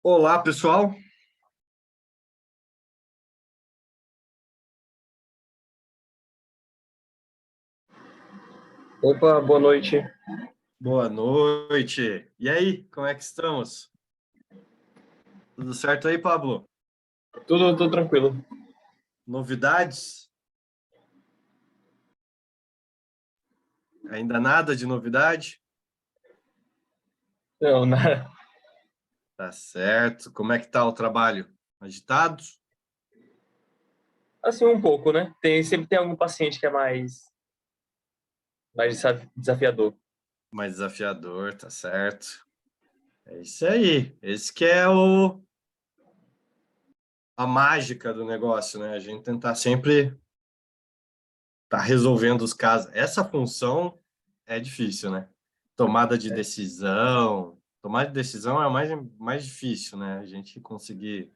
Olá, pessoal. Opa, boa noite. Boa noite. E aí, como é que estamos? Tudo certo aí, Pablo? Tudo tranquilo. Novidades? Ainda nada de novidade? Não, né? Tá certo. Como é que tá o trabalho? Agitado? Assim, um pouco, né? Sempre tem algum paciente que é mais desafiador. Mais desafiador, tá certo. É isso aí. Esse que é a mágica do negócio, né? A gente tentar sempre estar resolvendo os casos. Essa função é difícil, né? Tomada de decisão. Tomada de decisão é a mais difícil, né? A gente conseguir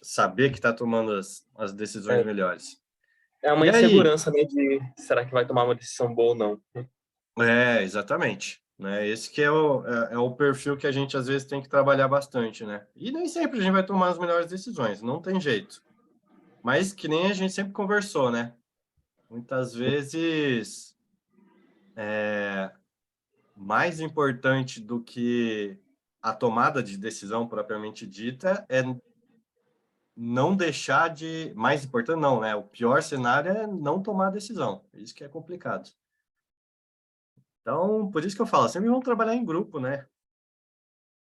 saber que está tomando as decisões É, melhores. é uma E aí? insegurança, né? De será que vai tomar uma decisão boa ou não. Exatamente. Né? Esse que é o perfil que a gente às vezes tem que trabalhar bastante, né? E nem sempre a gente vai tomar as melhores decisões, não tem jeito. Mas que nem a gente sempre conversou, né? Muitas vezes mais importante do que a tomada de decisão propriamente dita é não deixar de. Mais importante, não, né? O pior cenário é não tomar decisão. Isso que é complicado. Então, por isso que eu falo, sempre vamos trabalhar em grupo, né?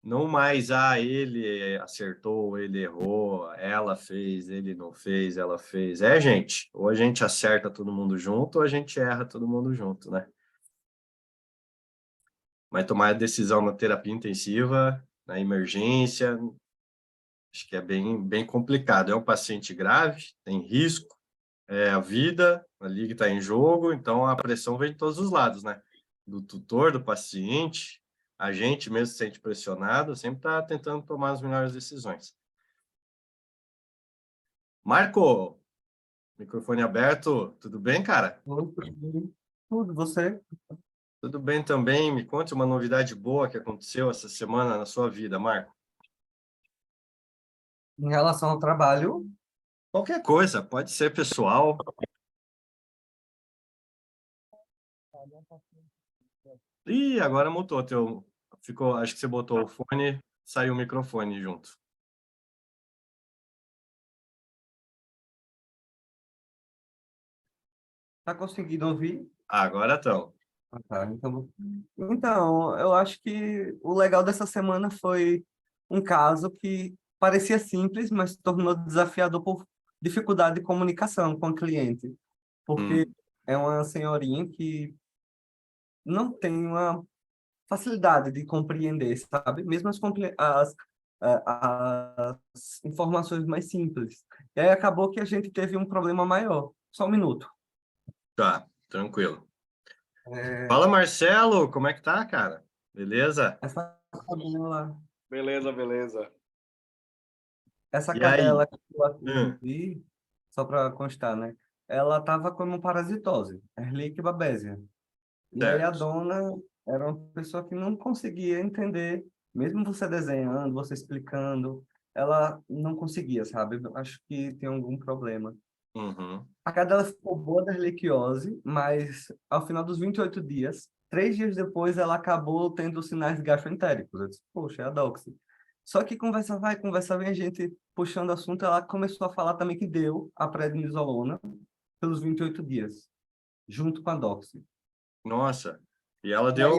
Não mais, ele acertou, ele errou, ela fez, ele não fez, ela fez. É, gente, ou a gente acerta todo mundo junto, ou a gente erra todo mundo junto, né? Mas tomar a decisão na terapia intensiva, na emergência, acho que é bem complicado. É um paciente grave, tem risco, é a vida ali que está em jogo, então a pressão vem de todos os lados, né? Do tutor, do paciente, a gente mesmo se sente pressionado, sempre está tentando tomar as melhores decisões. Marco, microfone aberto, tudo bem, cara? Tudo, você? Tudo bem também. Me conte uma novidade boa que aconteceu essa semana na sua vida, Marco. Em relação ao trabalho, Qualquer coisa, pode ser pessoal. Ih, agora mutou teu. Ficou, acho que você botou o fone, saiu o microfone junto. tá conseguindo ouvir? Agora estão. Ah, tá, então, eu acho que o legal dessa semana foi um caso que parecia simples, mas se tornou desafiador por dificuldade de comunicação com o cliente, porque Hum, é uma senhorinha que não tem uma facilidade de compreender, sabe? Mesmo as informações mais simples. E aí acabou que a gente teve um problema maior. Só um minuto. tá, tranquilo. É, Fala, Marcelo, como é que tá, cara? Beleza? essa cadela, Beleza, beleza. essa E aí? cadela que eu Hum, atendi, só para constar, né? Ela estava com uma parasitose, Ehrlichia babésia. E aí a certo. dona era uma pessoa que não conseguia entender, mesmo você desenhando, você explicando, ela não conseguia, sabe? Eu acho que tem algum problema. Uhum. A cadela ficou boa da erliquiose, mas ao final dos 28 dias, 3 dias depois, ela acabou tendo sinais gastroentéricos. Eu disse, poxa, é a doxy. Só que conversa vai, conversa vem, a gente puxando o assunto, ela começou a falar também que deu a prednisolona pelos 28 dias, junto com a doxy. Nossa. E ela E aí,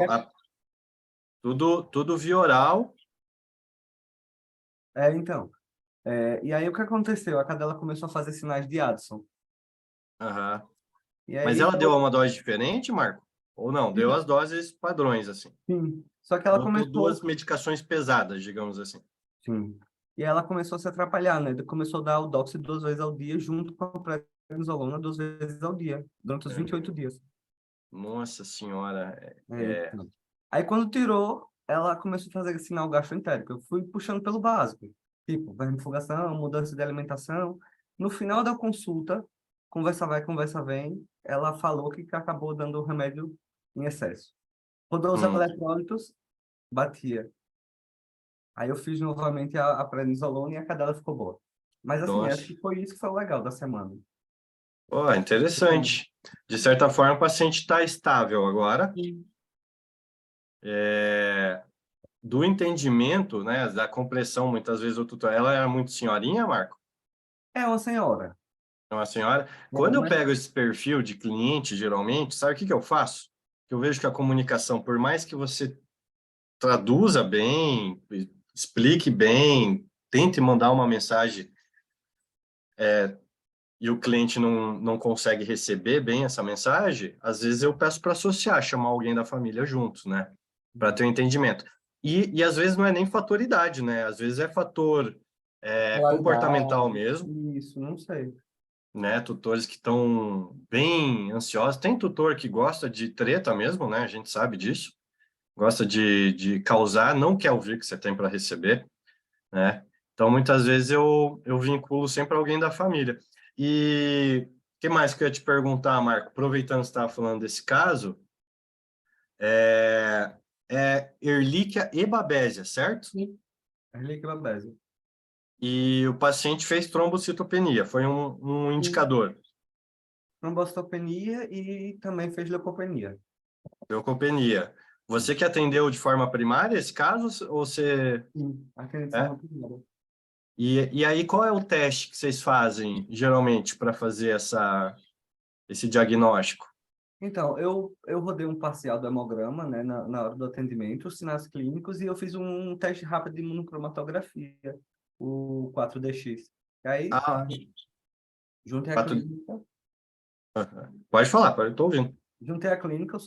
deu tudo via oral. então, e aí o que aconteceu? A cadela começou a fazer sinais de Addison. Aham. E Mas aí ela deu foi, uma dose diferente, Marco? Ou não? Deu as doses padrões, assim. sim. Só que ela Botou começou. duas medicações pesadas, digamos assim. Sim. E ela começou a se atrapalhar, né? Começou a dar o doxy 2 vezes ao dia, junto com a prednisolona 2 vezes ao dia, durante os É, 28 dias. nossa senhora. Então. Aí, quando tirou, ela começou a fazer sinal gastroentérico. Eu fui puxando pelo básico, tipo, vermifugação, mudança de alimentação. No final da consulta, conversa vai, conversa vem, ela falou que acabou dando o remédio em excesso. Rodou os Hum, eletrólitos, batia. Aí eu fiz novamente a prednisolona e a cadela ficou boa. Mas assim, Nossa. acho que foi isso que foi o legal da semana. Pô, interessante. De certa forma, o paciente está estável agora. É, do entendimento, né, da compressão, muitas vezes o tutor, ela era muito senhorinha, Marco? É uma senhora. É uma senhora. É, Quando eu mas pego esse perfil de cliente, geralmente, sabe o que que eu faço? Eu vejo que a comunicação, por mais que você traduza bem, explique bem, tente mandar uma mensagem e o cliente não consegue receber bem essa mensagem, às vezes eu peço para associar, chamar alguém da família juntos, né? Para ter um entendimento. E às vezes não é nem fator idade, né? Às vezes é fator comportamental polaridade, mesmo, isso, não sei. né? Tutores que estão bem ansiosos. Tem tutor que gosta de treta mesmo, né? A gente sabe disso. Gosta de causar, não quer ouvir o que você tem para receber, né? Então, muitas vezes eu vinculo sempre alguém da família. E o que mais que eu ia te perguntar, Marco? Aproveitando que você estava falando desse caso, é, é Ehrlichia e Babesia, certo? Sim. Relíquia Babésia. E o paciente fez trombocitopenia, foi um Sim. indicador, Trombocitopenia e também fez leucopenia. leucopenia. Você que atendeu de forma primária esse caso, ou você... Sim, aquele de É? forma primária. E aí, qual é o teste que vocês fazem, geralmente, para fazer esse diagnóstico? Então, eu rodei um parcial do hemograma, né, na hora do atendimento, os sinais clínicos, e eu fiz um teste rápido de imunocromatografia, o 4DX. E aí, Ah, juntei a quatro... clínica, Pode falar, estou ouvindo.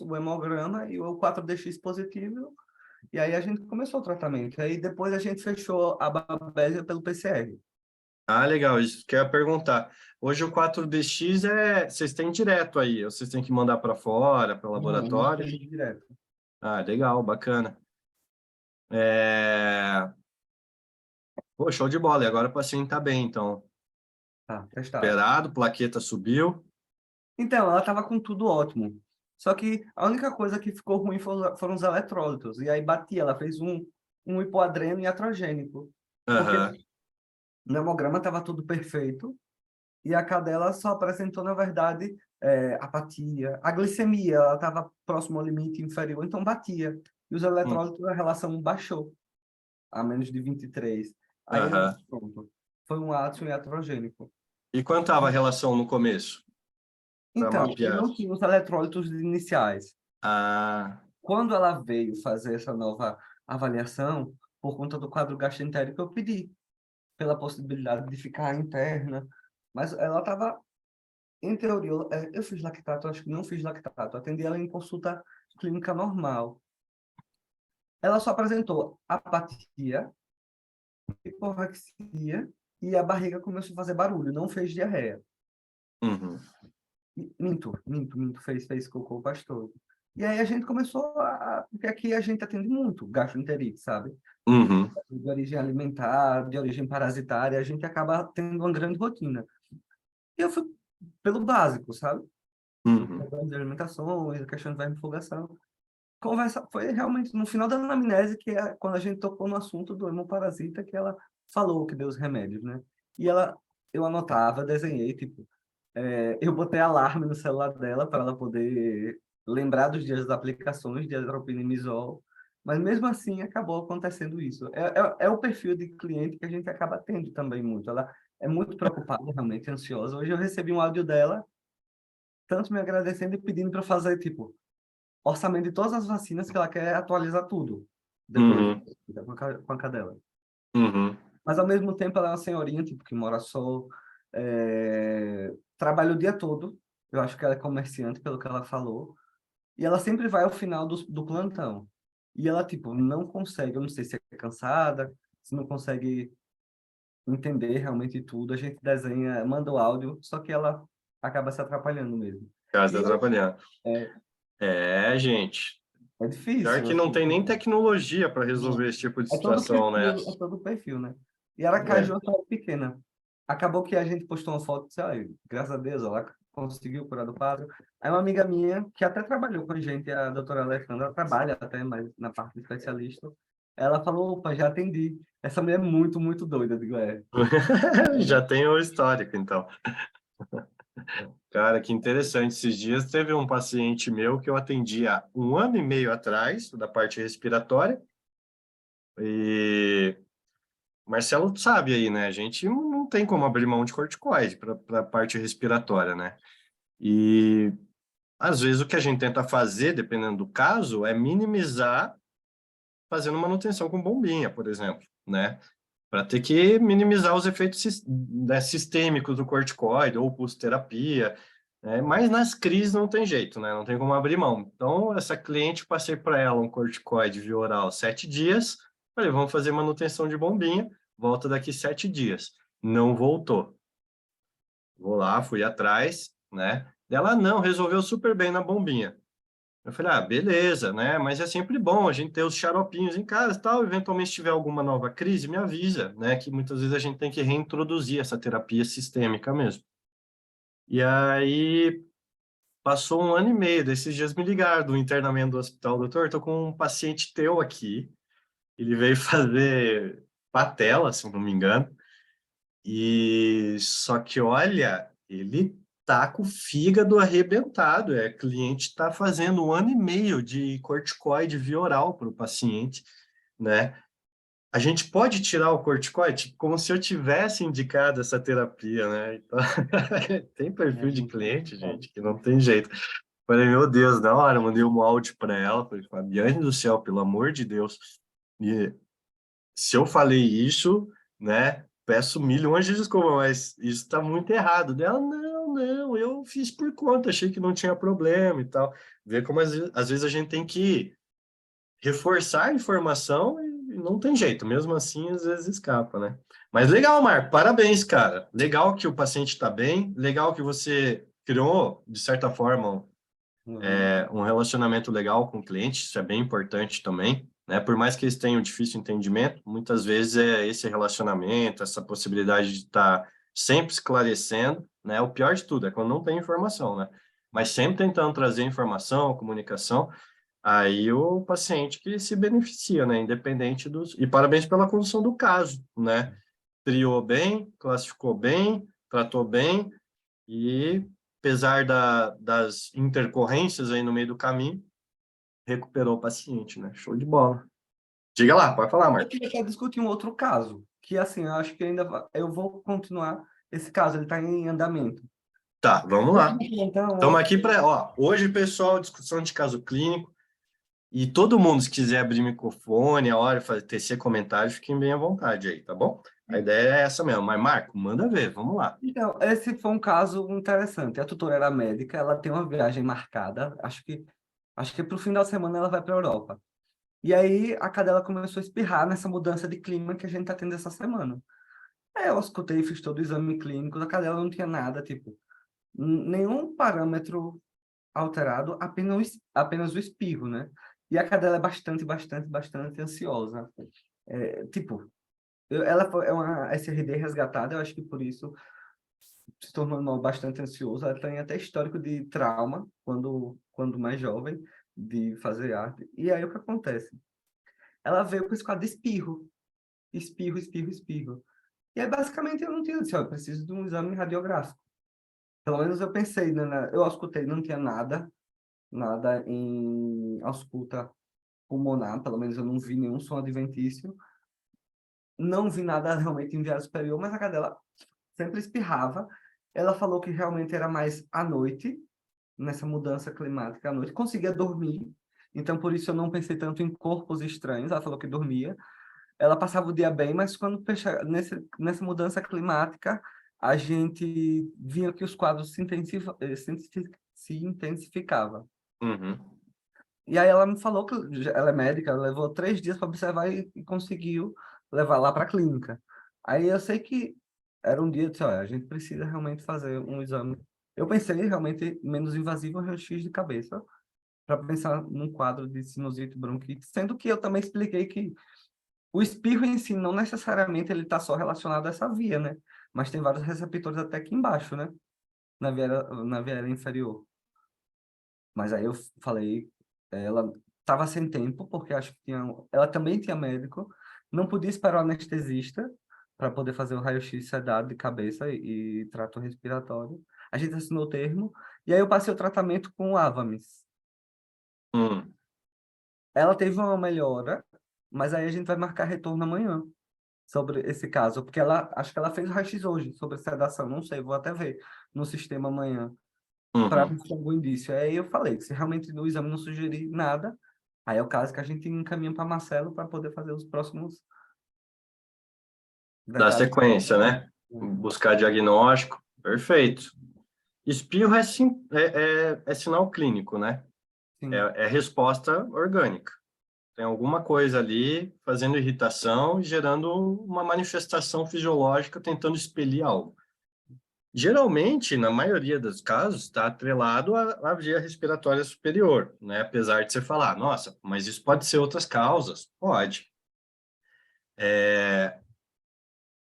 o hemograma e o 4DX positivo, e aí a gente começou o tratamento. E aí depois a gente fechou a babésia pelo PCR. Ah, legal, isso que eu ia perguntar. Hoje o 4DX vocês têm direto aí, ou vocês têm que mandar para fora, para Não, nós laboratório? temos direto. Ah, legal, bacana. É... Pô, show de bola, e agora o paciente está bem, então. Tá, testado. Esperado, plaqueta subiu. Então, ela estava com tudo ótimo. Só que a única coisa que ficou ruim foram os eletrólitos. E aí batia, ela fez um hipoadreno iatrogênico. Porque Aham. no hemograma estava tudo perfeito. E a cadela só apresentou, na verdade, apatia. A glicemia, ela estava próximo ao limite inferior, então batia. E os Hum. eletrólitos, a relação baixou a menos de 23. Aí, Aham. pronto. Foi um ácido iatrogênico. E quanto estava a relação no começo, para Então, eu mapear? não tinha os eletrólitos iniciais. Ah, Quando ela veio fazer essa nova avaliação, por conta do quadro gastroentérico, eu pedi pela possibilidade de ficar interna, mas ela estava, em teoria, eu fiz lactato, acho que não fiz lactato, atendi ela em consulta clínica normal. Ela só apresentou apatia, hiporexia e a barriga começou a fazer barulho, não fez diarreia. uhum, Minto, fez cocô pastoso. E aí a gente começou porque aqui a gente atende muito gastroenterite, sabe? uhum, De origem alimentar, de origem parasitária, a gente acaba tendo uma grande rotina. E eu fui pelo básico, sabe? uhum. As alimentações, a questão de vermifugação. Conversa, foi realmente no final da anamnese que é quando a gente tocou no assunto do hemoparasita que ela falou que deu os remédios, né? E eu anotava, desenhei, tipo, eu botei alarme no celular dela para ela poder lembrar dos dias das aplicações de atropinimizol, mas mesmo assim acabou acontecendo isso. É o perfil de cliente que a gente acaba tendo também muito. Ela é muito preocupada, realmente ansiosa. Hoje eu recebi um áudio dela, tanto me agradecendo e pedindo para fazer, tipo, orçamento de todas as vacinas que ela quer atualizar tudo, depois Uhum, com a cadela. uhum. Mas, ao mesmo tempo, ela é uma senhorinha, tipo, que mora só, trabalha o dia todo. Eu acho que ela é comerciante, pelo que ela falou. E ela sempre vai ao final do plantão. E ela, tipo, não consegue, eu não sei se é cansada, se não consegue entender realmente tudo. A gente desenha, manda o áudio, só que ela acaba se atrapalhando mesmo. Casa E tá atrapalhando. é, Gente. é Pior difícil, que não assim. tem nem tecnologia para resolver esse tipo de situação, né? É todo perfil, né? E Aracaju É. é uma cidade pequena. Acabou que a gente postou uma foto, disse, "Ai, graças a Deus, ela conseguiu curar do quadro." Aí uma amiga minha, que até trabalhou com a gente, a doutora Alessandra, ela trabalha até mais na parte de especialista, Ela falou, opa, já atendi. Essa mulher é muito, muito doida. Eu digo, é. Já tem o histórico, então. Cara, que interessante. Esses dias teve um paciente meu que eu atendi há 1 ano e meio atrás, da parte respiratória, e Marcelo sabe aí, né? A gente não tem como abrir mão de corticoide para a parte respiratória, né? E às vezes o que a gente tenta fazer, dependendo do caso, é minimizar fazendo manutenção com bombinha, por exemplo, né? Para ter que minimizar os efeitos né, sistêmicos do corticoide ou pulsoterapia, né? Mas nas crises não tem jeito, né? Não tem como abrir mão. Então, essa cliente, passei para ela um corticoide via oral 7 dias, falei, vamos fazer manutenção de bombinha, volta daqui 7 dias. Não voltou. Vou lá, fui atrás, né? Ela não, resolveu super bem na bombinha. Eu falei, ah, beleza, né? Mas é sempre bom a gente ter os xaropinhos em casa e tal. Eventualmente, se tiver alguma nova crise, me avisa, né? Que muitas vezes a gente tem que reintroduzir essa terapia sistêmica mesmo. E aí, passou 1 ano e meio, desses dias me ligaram do internamento do hospital, doutor, tô com um paciente teu aqui, ele veio fazer patela, se eu não me engano, e só que, olha, ele tá com o fígado arrebentado. Cliente tá fazendo 1 ano e meio de corticoide via oral para o paciente, né? A gente pode tirar o corticoide como se eu tivesse indicado essa terapia, né? Então, tem É perfil de muito cliente, complicado. gente, que não tem jeito. Falei, meu Deus, na hora, mandei um áudio para ela, falei, Fabiane do céu, pelo amor de Deus. E se eu falei isso, né, peço milhões de desculpas, mas isso está muito errado. Dela, não, eu fiz por conta, achei que não tinha problema e tal. Ver como às vezes a gente tem que reforçar a informação e não tem jeito, mesmo assim às vezes escapa, né? Mas legal, Marco, parabéns, cara. Legal que o paciente está bem, legal que você criou, de certa forma, Uhum. um relacionamento legal com o cliente, isso é bem importante também, né? Por mais que eles tenham difícil entendimento, muitas vezes é esse relacionamento, essa possibilidade de estar sempre esclarecendo, né? O pior de tudo é quando não tem informação, né? Mas sempre tentando trazer informação, comunicação, aí o paciente que se beneficia, né? Independente dos... E parabéns pela condução do caso, né? Triou bem, classificou bem, tratou bem, e apesar das intercorrências aí no meio do caminho, recuperou o paciente, né? Show de bola. Diga lá, pode falar, Eu Marco. queria até discutir um outro caso, que assim, eu acho que ainda eu vou continuar esse caso, ele está em andamento. Tá, vamos lá. Estamos Então, aqui para, ó, hoje, pessoal, discussão de caso clínico, e todo mundo, se quiser abrir microfone, a hora, fazer, tecer comentário, fiquem bem à vontade aí, tá bom? A ideia é essa mesmo. Mas, Marco, manda ver, vamos lá. então, esse foi um caso interessante. A tutora era médica, ela tem uma viagem marcada, acho que para o fim da semana ela vai para a Europa. E aí a cadela começou a espirrar nessa mudança de clima que a gente está tendo essa semana. Aí eu escutei, fiz todo o exame clínico, a cadela não tinha nada, tipo, nenhum parâmetro alterado, apenas o espirro, né? E a cadela é bastante ansiosa. Tipo, é uma SRD resgatada, eu acho que por isso se tornou bastante ansioso. Ela tem até histórico de trauma quando mais jovem, de fazer arte. E aí o que acontece? Ela veio com esse quadro de espirro. Espirro. E aí basicamente eu não tinha, assim, ó, eu preciso de um exame radiográfico. Pelo menos eu pensei, né? Eu auscultei, não tinha nada em ausculta pulmonar, pelo menos eu não vi nenhum som adventício. Não vi nada realmente em viário superior, mas a cadela sempre espirrava. Ela falou que realmente era mais à noite, nessa mudança climática à noite. Conseguia dormir, então por isso eu não pensei tanto em corpos estranhos. Ela falou que dormia. Ela passava o dia bem, mas quando nessa mudança climática, a gente via que os quadros se intensificavam. Uhum. E aí ela me falou que ela é médica, ela levou 3 dias para observar e conseguiu levar lá para a clínica. Aí eu sei que era um dia, eu disse, olha, a gente precisa realmente fazer um exame. Eu pensei realmente menos invasivo, um raio-x de cabeça, para pensar num quadro de sinusite bronquite, sendo que eu também expliquei que o espirro em si, não necessariamente ele está só relacionado a essa via, né? Mas tem vários receptores até aqui embaixo, né? Na via aérea inferior. Mas aí eu falei, ela estava sem tempo, porque acho que ela também tinha médico, não podia esperar o anestesista para poder fazer o raio-x sedado de cabeça e trato respiratório. A gente assinou o termo, e aí eu passei o tratamento com o Avamis. Hum. Ela teve uma melhora, mas aí a gente vai marcar retorno amanhã sobre esse caso, porque ela, acho que ela fez o raio-x hoje sobre sedação, não sei, vou até ver no sistema amanhã, para Uhum. ver se tem algum indício. Aí eu falei que se realmente no exame não sugerir nada, aí é o caso que a gente encaminha para Marcelo para poder fazer os próximos Da detalhes. sequência, né? Buscar diagnóstico. Perfeito. Espirro é sinal clínico, né? Sim. É resposta orgânica. Tem alguma coisa ali fazendo irritação e gerando uma manifestação fisiológica tentando expelir algo. Geralmente, na maioria dos casos, está atrelado à via respiratória superior, né? Apesar de você falar, nossa, mas isso pode ser outras causas. Pode.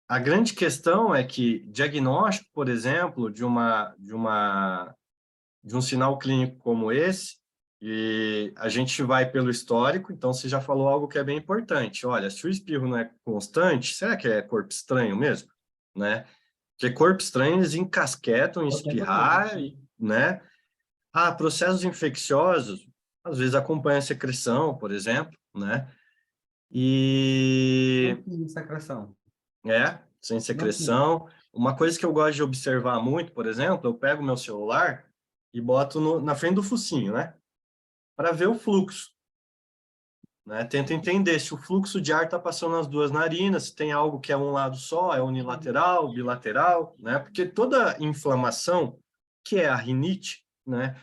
A grande questão é que diagnóstico, por exemplo, de um sinal clínico como esse, e a gente vai pelo histórico, então você já falou algo que é bem importante. Olha, se o espirro não é constante, será que é corpo estranho mesmo? Né? Porque corpo estranho, eles encasquetam em O tempo todo. espirrar, né? Ah, processos infecciosos, às vezes acompanha a secreção, por exemplo, né? Não E tinha secreção. sem Não tinha. secreção. Uma coisa que eu gosto de observar muito, por exemplo, eu pego meu celular e boto na frente do focinho, né? Para ver o fluxo, né? Tento entender se o fluxo de ar está passando nas duas narinas, se tem algo que é um lado só, é unilateral, bilateral, né? Porque toda inflamação, que é a rinite, né?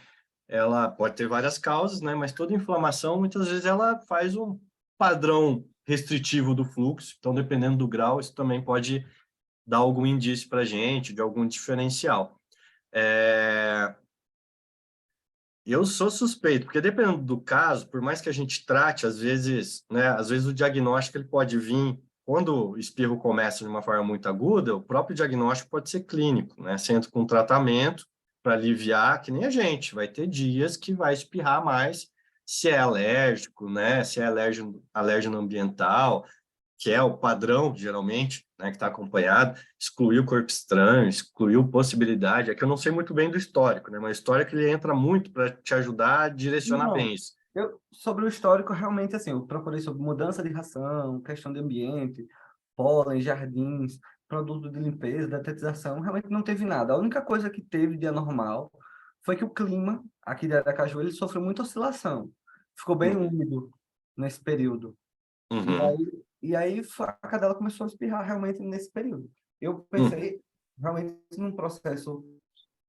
Ela pode ter várias causas, né? Mas toda inflamação, muitas vezes, ela faz um padrão restritivo do fluxo. Então, dependendo do grau, isso também pode dar algum indício para a gente, de algum diferencial. Eu sou suspeito, porque dependendo do caso, por mais que a gente trate, às vezes, né, às vezes o diagnóstico ele pode vir, quando o espirro começa de uma forma muito aguda, o próprio diagnóstico pode ser clínico, né? Você entra com tratamento para aliviar, que nem a gente, vai ter dias que vai espirrar mais, se é alérgico, né? Se é alérgeno ambiental, que é o padrão, geralmente, né, que está acompanhado, excluiu corpo estranho, excluiu possibilidade, é que eu não sei muito bem do histórico, né, mas o histórico ele entra muito para te ajudar a direcionar Não. bem isso. Sobre o histórico, realmente, assim, eu procurei sobre mudança de ração, questão de ambiente, pólen, jardins, produto de limpeza, detetização, realmente não teve nada. A única coisa que teve de anormal foi que o clima aqui de Aracaju, ele sofreu muita oscilação. Ficou bem Uhum. úmido nesse período. E Uhum. aí a cadela começou a espirrar realmente nesse período. Eu Uhum. pensei realmente num processo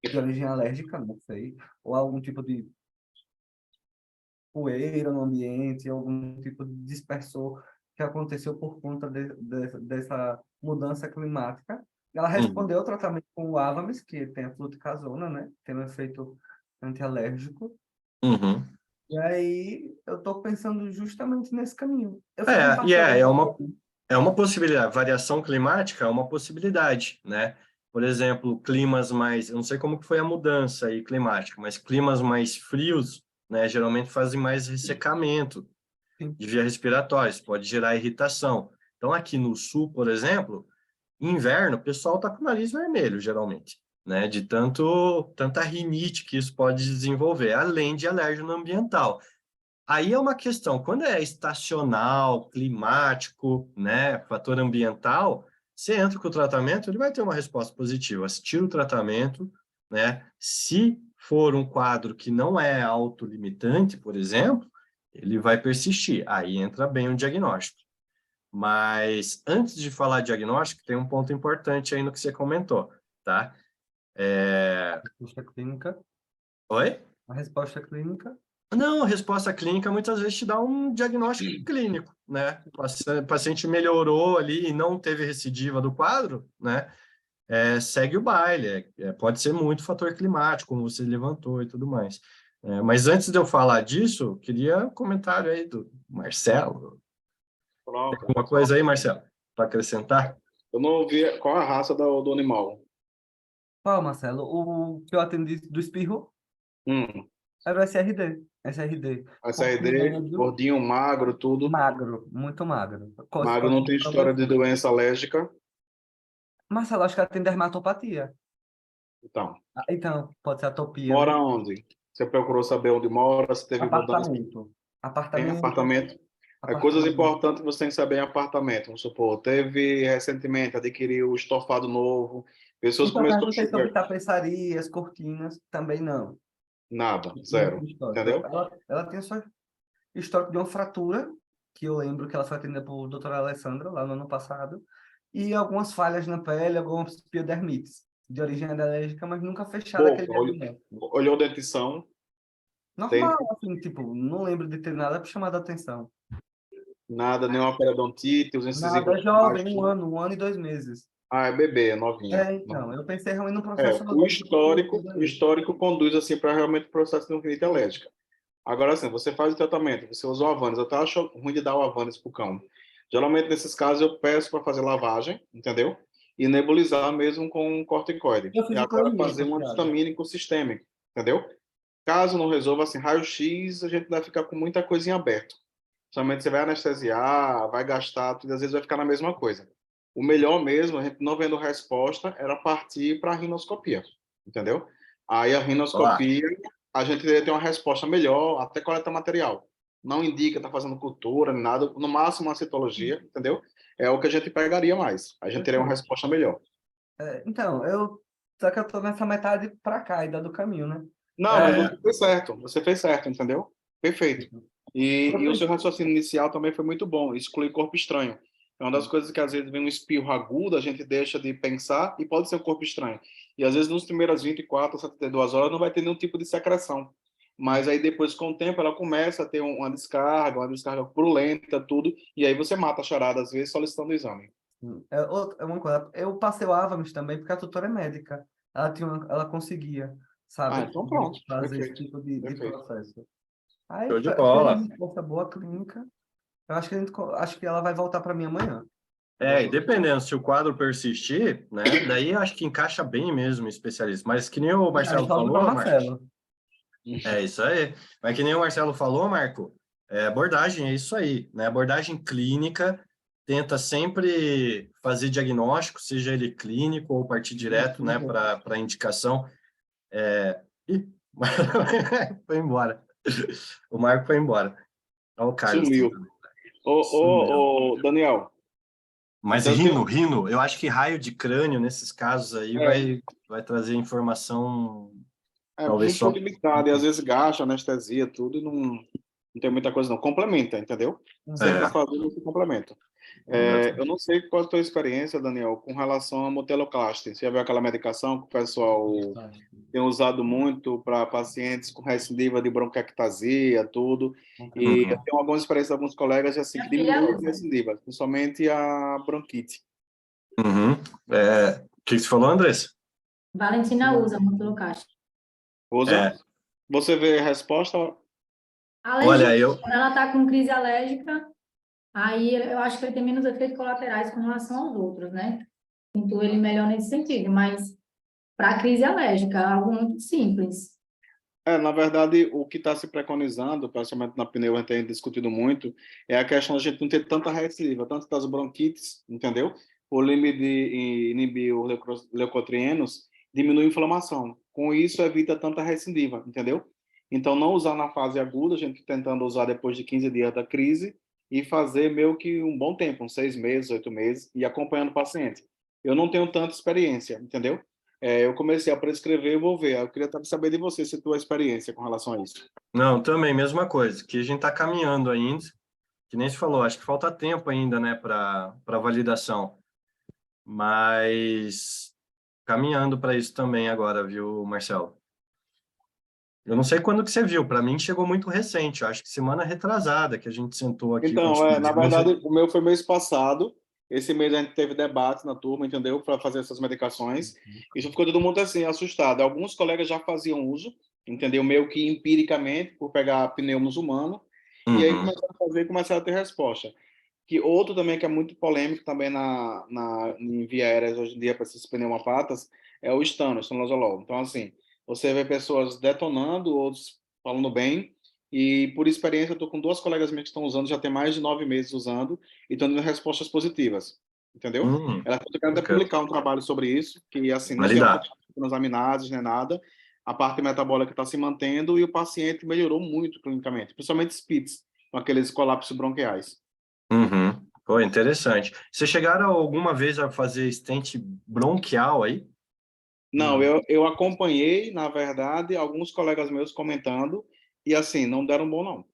de origem alérgica, não sei, ou algum tipo de poeira no ambiente, algum tipo de dispersor que aconteceu por conta dessa mudança climática. Ela Uhum. respondeu ao tratamento com o Avamis, que tem a fluticasona, né? Tem um efeito antialérgico. Uhum. E aí eu estou pensando justamente nesse caminho. Eu fico É, e impaciente. é uma possibilidade. Variação climática é uma possibilidade, né? Por exemplo, climas mais, eu não sei como que foi a mudança aí climática, mas climas mais frios, né, geralmente fazem mais ressecamento Sim. de via respiratória, isso pode gerar irritação. Então, aqui no sul, por exemplo, inverno, o pessoal está com o nariz vermelho, geralmente, né? De tanta rinite que isso pode desenvolver, além de alérgeno ambiental. Aí é uma questão, quando é estacional, climático, né, fator ambiental, você entra com o tratamento, ele vai ter uma resposta positiva. Se tira o tratamento, né? Se for um quadro que não é autolimitante, por exemplo, ele vai persistir. Aí entra bem o diagnóstico. Mas antes de falar diagnóstico, tem um ponto importante aí no que você comentou, tá? Resposta clínica. Oi? A resposta clínica. Não, a resposta clínica muitas vezes te dá um diagnóstico clínico, né? O paciente melhorou ali e não teve recidiva do quadro, né? Segue o baile. Pode ser muito fator climático, como você levantou e tudo mais. Mas antes de eu falar disso, queria um comentário aí do Marcelo. Pronto. Alguma coisa aí, Marcelo, para acrescentar? Eu não ouvi qual a raça do animal. Qual, Marcelo? O que eu atendi do espirro? Hum. Era o SRD. SRD. SRD, Médio, gordinho, magro, tudo. magro, muito magro. Magro não tem história de doença alérgica. Marcelo, acho que ela tem dermatopatia. Então, Então, pode ser atopia, mora né? onde? Você procurou saber onde mora, se teve mudança Apartamento. em Apartamento. apartamento? É coisas Apartamento. importantes que você tem que saber em apartamento. Vamos supor, teve recentemente, adquiriu estofado novo, pessoas Então, começam a perguntei sobre chover. tapeçarias, cortinas, também não. Nada, Não zero. tem histórico. Entendeu? Ela tem só histórico de uma fratura, que eu lembro que ela foi atendida por doutora Alessandra lá no ano passado, e algumas falhas na pele, algumas piodermites, de origem alérgica, mas nunca fecharam aquele Boca, diagnóstico. olhou dentição, tem Normal, assim, tipo, não lembro de ter nada chamado a atenção. nada, nenhuma periodontite, os incisivos Nada, é jovem, baixos. 1 ano e 2 meses. Ah, é bebê, é novinha. É, então, eu pensei realmente no É, processo o alérgico que tinha histórico, sido o aí. histórico conduz assim para realmente o processo de rinite alérgica. Agora, assim, você faz o tratamento, você usa o Avanes, eu até acho ruim de dar o Avanes pro cão. Geralmente, nesses casos, eu peço para fazer lavagem, entendeu? E nebulizar mesmo com um corticoide. Eu E fiz o agora clorimida fazer um associado. antistamínico sistêmico, entendeu? Caso não resolva, assim, raio-x, a gente vai ficar com muita coisa em aberto. Somente você vai anestesiar, vai gastar, tudo, às vezes vai ficar na mesma coisa. O melhor mesmo, a gente não vendo resposta, era partir para a rinoscopia, entendeu? Aí a Ó, rinoscopia, a gente teria ter uma resposta melhor, até coleta material. Não indica tá fazendo cultura, nem nada, no máximo uma citologia, entendeu? É o que a gente pegaria mais. A gente teria uma Perfeito. resposta melhor. Então, só que eu tô nessa metade pra cá, ainda do caminho, né? Não, mas é, você fez certo, entendeu? Perfeito. E o seu raciocínio inicial também foi muito bom, excluir corpo estranho. É uma das coisas que às vezes vem um espirro agudo, a gente deixa de pensar e pode ser um corpo estranho. E às vezes nas primeiras 24 ou 72 horas não vai ter nenhum tipo de secreção. Mas aí depois, com o tempo, ela começa a ter uma descarga purulenta, tudo, e aí você mata a charada, às vezes, solicitando o exame. É uma coisa. Eu passei o Avamis também porque a tutora é médica. Ela conseguia, Ah, sabe, então pronto. fazer esse Perfeito. tipo de Perfeito. processo. Aí, show de teve uma bola. resposta boa clínica. Eu acho que acho que ela vai voltar para mim amanhã. É, e dependendo se o quadro persistir, né? Daí eu acho que encaixa bem mesmo o especialista. Mas que nem o Aí Marcelo sobe para falou, Marcelo. é isso aí. Mas que nem o Marcelo falou, Marco, abordagem é isso aí, né? Abordagem clínica tenta sempre fazer diagnóstico, seja ele clínico ou partir direto, né, para indicação. Ih, foi embora. O Marco foi embora. Olha o Carlos Sumiu. tentando. Sumiu. Daniel, Mas então tem, rindo, eu acho que raio de crânio nesses casos aí é, vai trazer informação, é talvez muito só. limitado, e às vezes gasta anestesia, tudo, e não tem muita coisa não. Complementa, entendeu? Sempre É, fazendo esse complemento. Eu não sei qual é a tua experiência, Daniel, com relação a moteloclaste. Você já viu aquela medicação que o pessoal tem usado muito para pacientes com recidiva de bronquiectasia, tudo. E eu uhum. tenho algumas experiências de alguns colegas assim, que Minha filha diminuem a usa. recidiva, principalmente a bronquite. Uhum. O que você falou, Andressa? Valentina usa muito Lucas. Usa? É, Você vê a resposta? Alergia, olha, eu. quando ela tá com crise alérgica, aí eu acho que ele tem menos efeitos colaterais com relação aos outros, né? Sinto ele melhor nesse sentido, mas para crise alérgica, é algo muito simples. Na verdade, o que está se preconizando, principalmente na pneu, a gente tem discutido muito, é a questão de a gente não ter tanta recidiva, tanto das bronquites, entendeu? O limite de inibir os leucotrienos diminui a inflamação. Com isso, evita tanta recidiva, entendeu? Então, não usar na fase aguda, a gente tentando usar depois de 15 dias da crise e fazer meio que um bom tempo, uns 6 meses, 8 meses, e acompanhando o paciente. Eu não tenho tanta experiência, entendeu? Eu comecei a prescrever e vou ver. Eu queria saber de você, se tua experiência com relação a isso. Não, também, mesma coisa, que a gente está caminhando ainda, que nem se falou, acho que falta tempo ainda, né, para validação, mas caminhando para isso também agora, viu, Marcelo? Eu não sei quando que você viu, para mim chegou muito recente, eu acho que semana retrasada que a gente sentou aqui com o Então, time na de uso. verdade, o meu foi mês passado. Esse mês a gente teve debate na turma, entendeu? Para fazer essas medicações. Isso ficou todo mundo assim, assustado. Alguns colegas já faziam uso, entendeu? Meio que empiricamente, por pegar pneus humanos. E aí Uhum, começaram a fazer e começaram a ter resposta. Que outro também que é muito polêmico também em via aérea hoje em dia para esses pneumopatas é o estanozolol. Então, assim, você vê pessoas detonando, outros falando bem. E, por experiência, eu estou com 2 colegas minhas que estão usando, já tem mais de 9 meses usando, e estão dando respostas positivas, entendeu? Ela está querendo bacana. publicar um trabalho sobre isso, que, assim, não tem Validar. transaminases, nem nada, a parte metabólica está se mantendo e o paciente melhorou muito clinicamente, principalmente SPITs, com aqueles colapsos bronquiais. Uhum. Pô, interessante. Vocês chegaram alguma vez a fazer stent bronquial aí? Não, eu acompanhei, na verdade, alguns colegas meus comentando, e assim, não deram bom, não.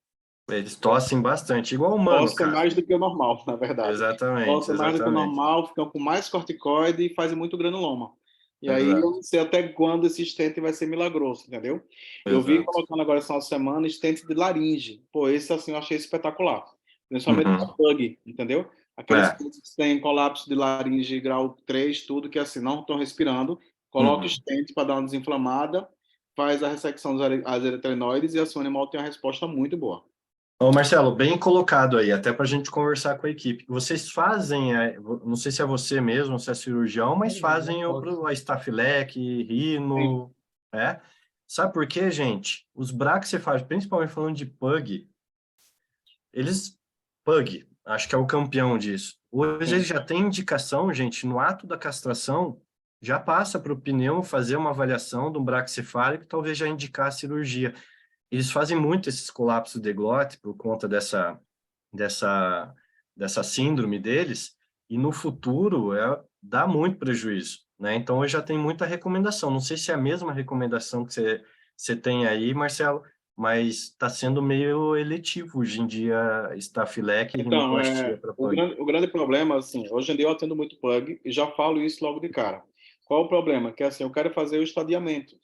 Eles tossem bastante, igual o humano, Tossem cara. mais do que o normal, na verdade. Exatamente, Tossem mais do que o exatamente. normal, ficam com mais corticoide e fazem muito granuloma. E aí, eu Exato, não sei até quando esse stent vai ser milagroso, entendeu? Eu vi exato. colocando agora esse final de semana stent de laringe. Pô, esse assim eu achei espetacular. Principalmente para Uhum. PUG, entendeu? Aqueles É. pacientes que têm colapso de laringe grau 3, tudo que assim não estão respirando, coloca o Uhum. stent para dar uma desinflamada, faz a ressecção das eretinoides e assim o animal tem uma resposta muito boa. Ô, Marcelo, bem colocado aí, até para a gente conversar com a equipe. Vocês fazem, não sei se é você mesmo, se é cirurgião, mas fazem a Staphyleck, Sim. Rhino, é? Sabe por quê, gente? Os braquicefálicos, principalmente falando de pug, pug, acho que é o campeão disso. Hoje Sim. eles já têm indicação, gente, no ato da castração, já passa para o pneu fazer uma avaliação de um braquicefálico, talvez já indicar a cirurgia. Eles fazem muito esses colapsos de glote por conta dessa, dessa síndrome deles, e no futuro dá muito prejuízo, né? Então, eu já tenho muita recomendação. Não sei se é a mesma recomendação que você tem aí, Marcelo, mas está sendo meio eletivo hoje em dia Staphyleck e Então, rinoplastia para pug. o grande problema, assim, hoje em dia eu atendo muito pug e já falo isso logo de cara. Qual o problema? Que, assim, eu quero fazer o estadiamento.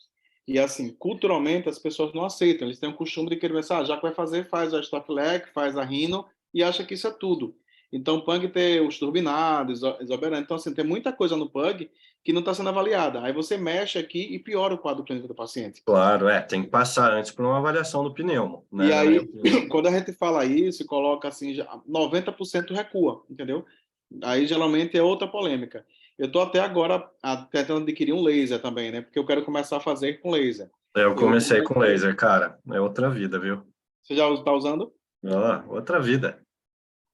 E, assim, culturalmente as pessoas não aceitam. Eles têm o costume de querer pensar, já que vai fazer, faz a Staphyleck, faz a Rhino e acha que isso é tudo. Então, o pug tem os turbinados, exuberantes. Então, assim, tem muita coisa no pug que não está sendo avaliada. Aí você mexe aqui e piora o quadro clínico do paciente. Claro, tem que passar antes por uma avaliação do pneumo, E né, na minha aí, opinião. quando a gente fala isso, coloca assim, 90% recua, entendeu? Aí, geralmente, é outra polêmica. Eu estou até agora tentando adquirir um laser também, né? Porque eu quero começar a fazer com laser. Eu Eu comecei com comecei... laser, cara, é outra vida, viu? Você já está usando? Ó, outra vida.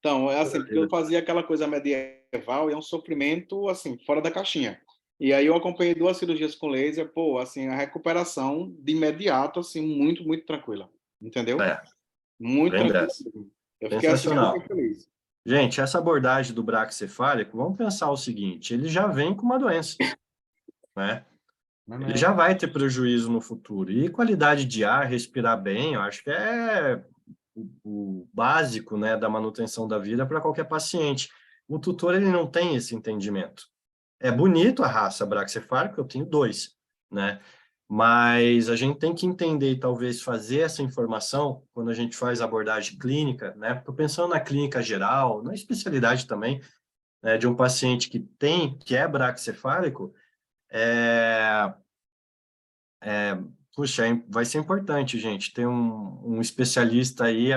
Então, é assim, Outra porque eu vida. fazia aquela coisa medieval e é um sofrimento, assim, fora da caixinha. E aí eu acompanhei 2 cirurgias com laser, pô, assim, a recuperação de imediato, assim, muito, muito tranquila. Entendeu? É, Muito bem tranquila dessa. mesmo. Eu fiquei, assim, super Sensacional. feliz. Gente, essa abordagem do braquicefálico, vamos pensar o seguinte, ele já vem com uma doença, né? Ele já vai ter prejuízo no futuro. E qualidade de ar, respirar bem, eu acho que é o básico, né, da manutenção da vida para qualquer paciente. O tutor, ele não tem esse entendimento. É bonito a raça braquicefálica, eu tenho 2, né? Mas a gente tem que entender e talvez fazer essa informação quando a gente faz abordagem clínica, né? Estou pensando na clínica geral, na especialidade também, né, de um paciente que é braquicefálico, puxa, vai ser importante, gente, ter um especialista aí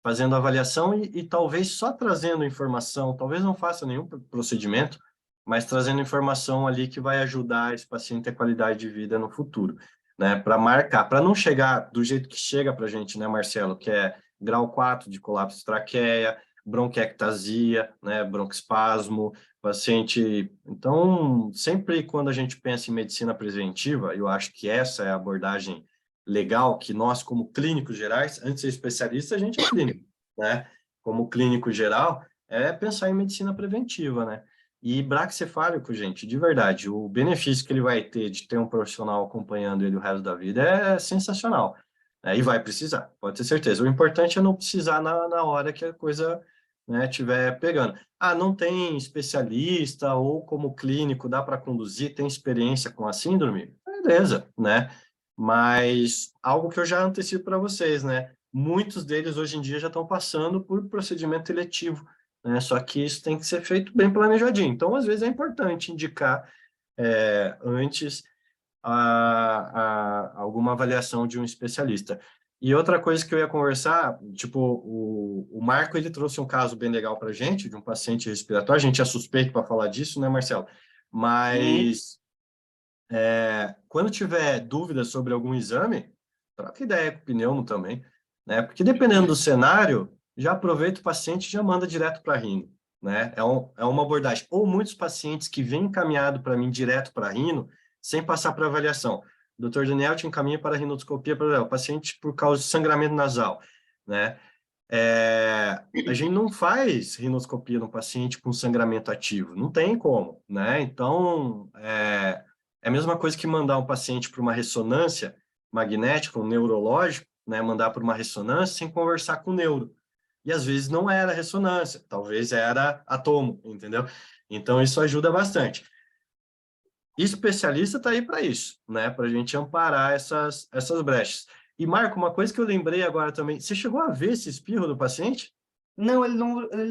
fazendo avaliação e talvez só trazendo informação, talvez não faça nenhum procedimento, mas trazendo informação ali que vai ajudar esse paciente a ter qualidade de vida no futuro, né? Para marcar, para não chegar do jeito que chega para a gente, né, Marcelo, que é grau 4 de colapso de traqueia, bronquiectasia, né, broncoespasmo, paciente... Então, sempre quando a gente pensa em medicina preventiva, eu acho que essa é a abordagem legal, que nós, como clínicos gerais, antes de ser especialista, a gente é clínico, né? Como clínico geral, é pensar em medicina preventiva, né? E braquicefálico, gente, de verdade, o benefício que ele vai ter de ter um profissional acompanhando ele o resto da vida é sensacional. Né? E vai precisar, pode ter certeza. O importante é não precisar na hora que a coisa, né, estiver pegando. Ah, não tem especialista ou como clínico dá para conduzir, tem experiência com a síndrome? Beleza, né? Mas algo que eu já antecipo para vocês, né? Muitos deles hoje em dia já estão passando por procedimento eletivo, né? Só que isso tem que ser feito bem planejadinho. Então, às vezes, é importante indicar antes alguma avaliação de um especialista. E outra coisa que eu ia conversar, tipo, o Marco, ele trouxe um caso bem legal para a gente, de um paciente respiratório, a gente é suspeito para falar disso, né, Marcelo? Mas quando tiver dúvida sobre algum exame, troca ideia com o pneumo também, né? Porque dependendo do cenário, já aproveita o paciente e já manda direto para rino, né? É uma abordagem. Ou muitos pacientes que vêm encaminhado para mim direto para rino, sem passar para avaliação. O doutor Daniel te encaminha para a rinodoscopia para o paciente por causa de sangramento nasal, né? A gente não faz rinoscopia no paciente com sangramento ativo, não tem como, né? Então, é a mesma coisa que mandar um paciente para uma ressonância magnética, um neurológico, né? Mandar para uma ressonância sem conversar com o neuro. E às vezes não era ressonância, talvez era atomo, entendeu? Então, isso ajuda bastante. Especialista está aí para isso, né? Para a gente amparar essas brechas. E, Marco, uma coisa que eu lembrei agora também, você chegou a ver esse espirro do paciente? Não, ele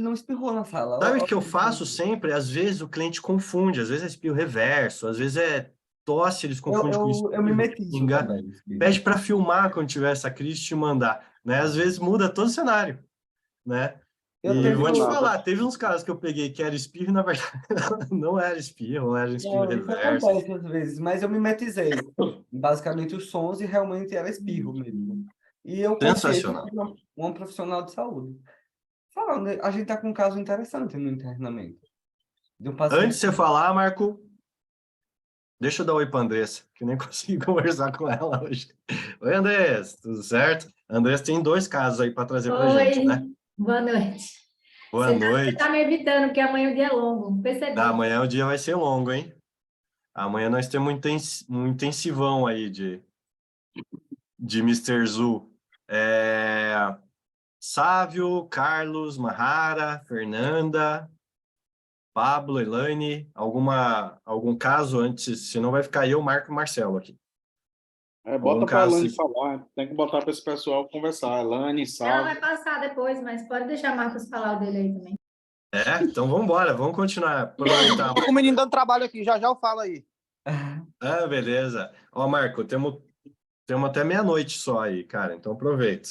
não espirrou na sala. Sabe o que eu faço sempre? Às vezes o cliente confunde, às vezes é espirro reverso, às vezes é tosse, eles confundem com espirro. Eu mimetizo também. Pede para filmar quando tiver essa crise e te mandar, né? Às vezes muda todo o cenário, né? E vou te falar, teve uns casos que eu peguei que era espirro e na verdade não era espirro, era espirro Isso reverso. acontece às vezes, mas eu mimetizei basicamente os sons e realmente era espirro mesmo. E eu confiei Sensacional. uma profissional de saúde. Falando, a gente está com um caso interessante no internamento. De um paciente... Antes de você falar, Marco, deixa eu dar oi para a Andressa, que nem consegui conversar com ela hoje. Oi, Andressa, tudo certo? A Andressa tem 2 casos aí para trazer para a gente, né? Boa noite. Boa Você noite. tá me evitando, porque amanhã o dia é longo, percebi. Amanhã o dia vai ser longo, hein? Amanhã nós temos um intensivão aí de Mr. Zu. Sávio, Carlos, Mahara, Fernanda, Pablo, Elaine, algum caso antes, senão vai ficar eu, Marco e Marcelo aqui. Bota para a caso Elane falar, tem que botar para esse pessoal conversar. Elane, Ela Sávio. vai passar depois, mas pode deixar Marcos falar o dele aí também. Então vamos embora, vamos continuar. Aproveitar. Tô com o menino dando trabalho aqui, já eu falo aí. Beleza. Ó, Marco, temos até meia-noite só aí, cara, então aproveita.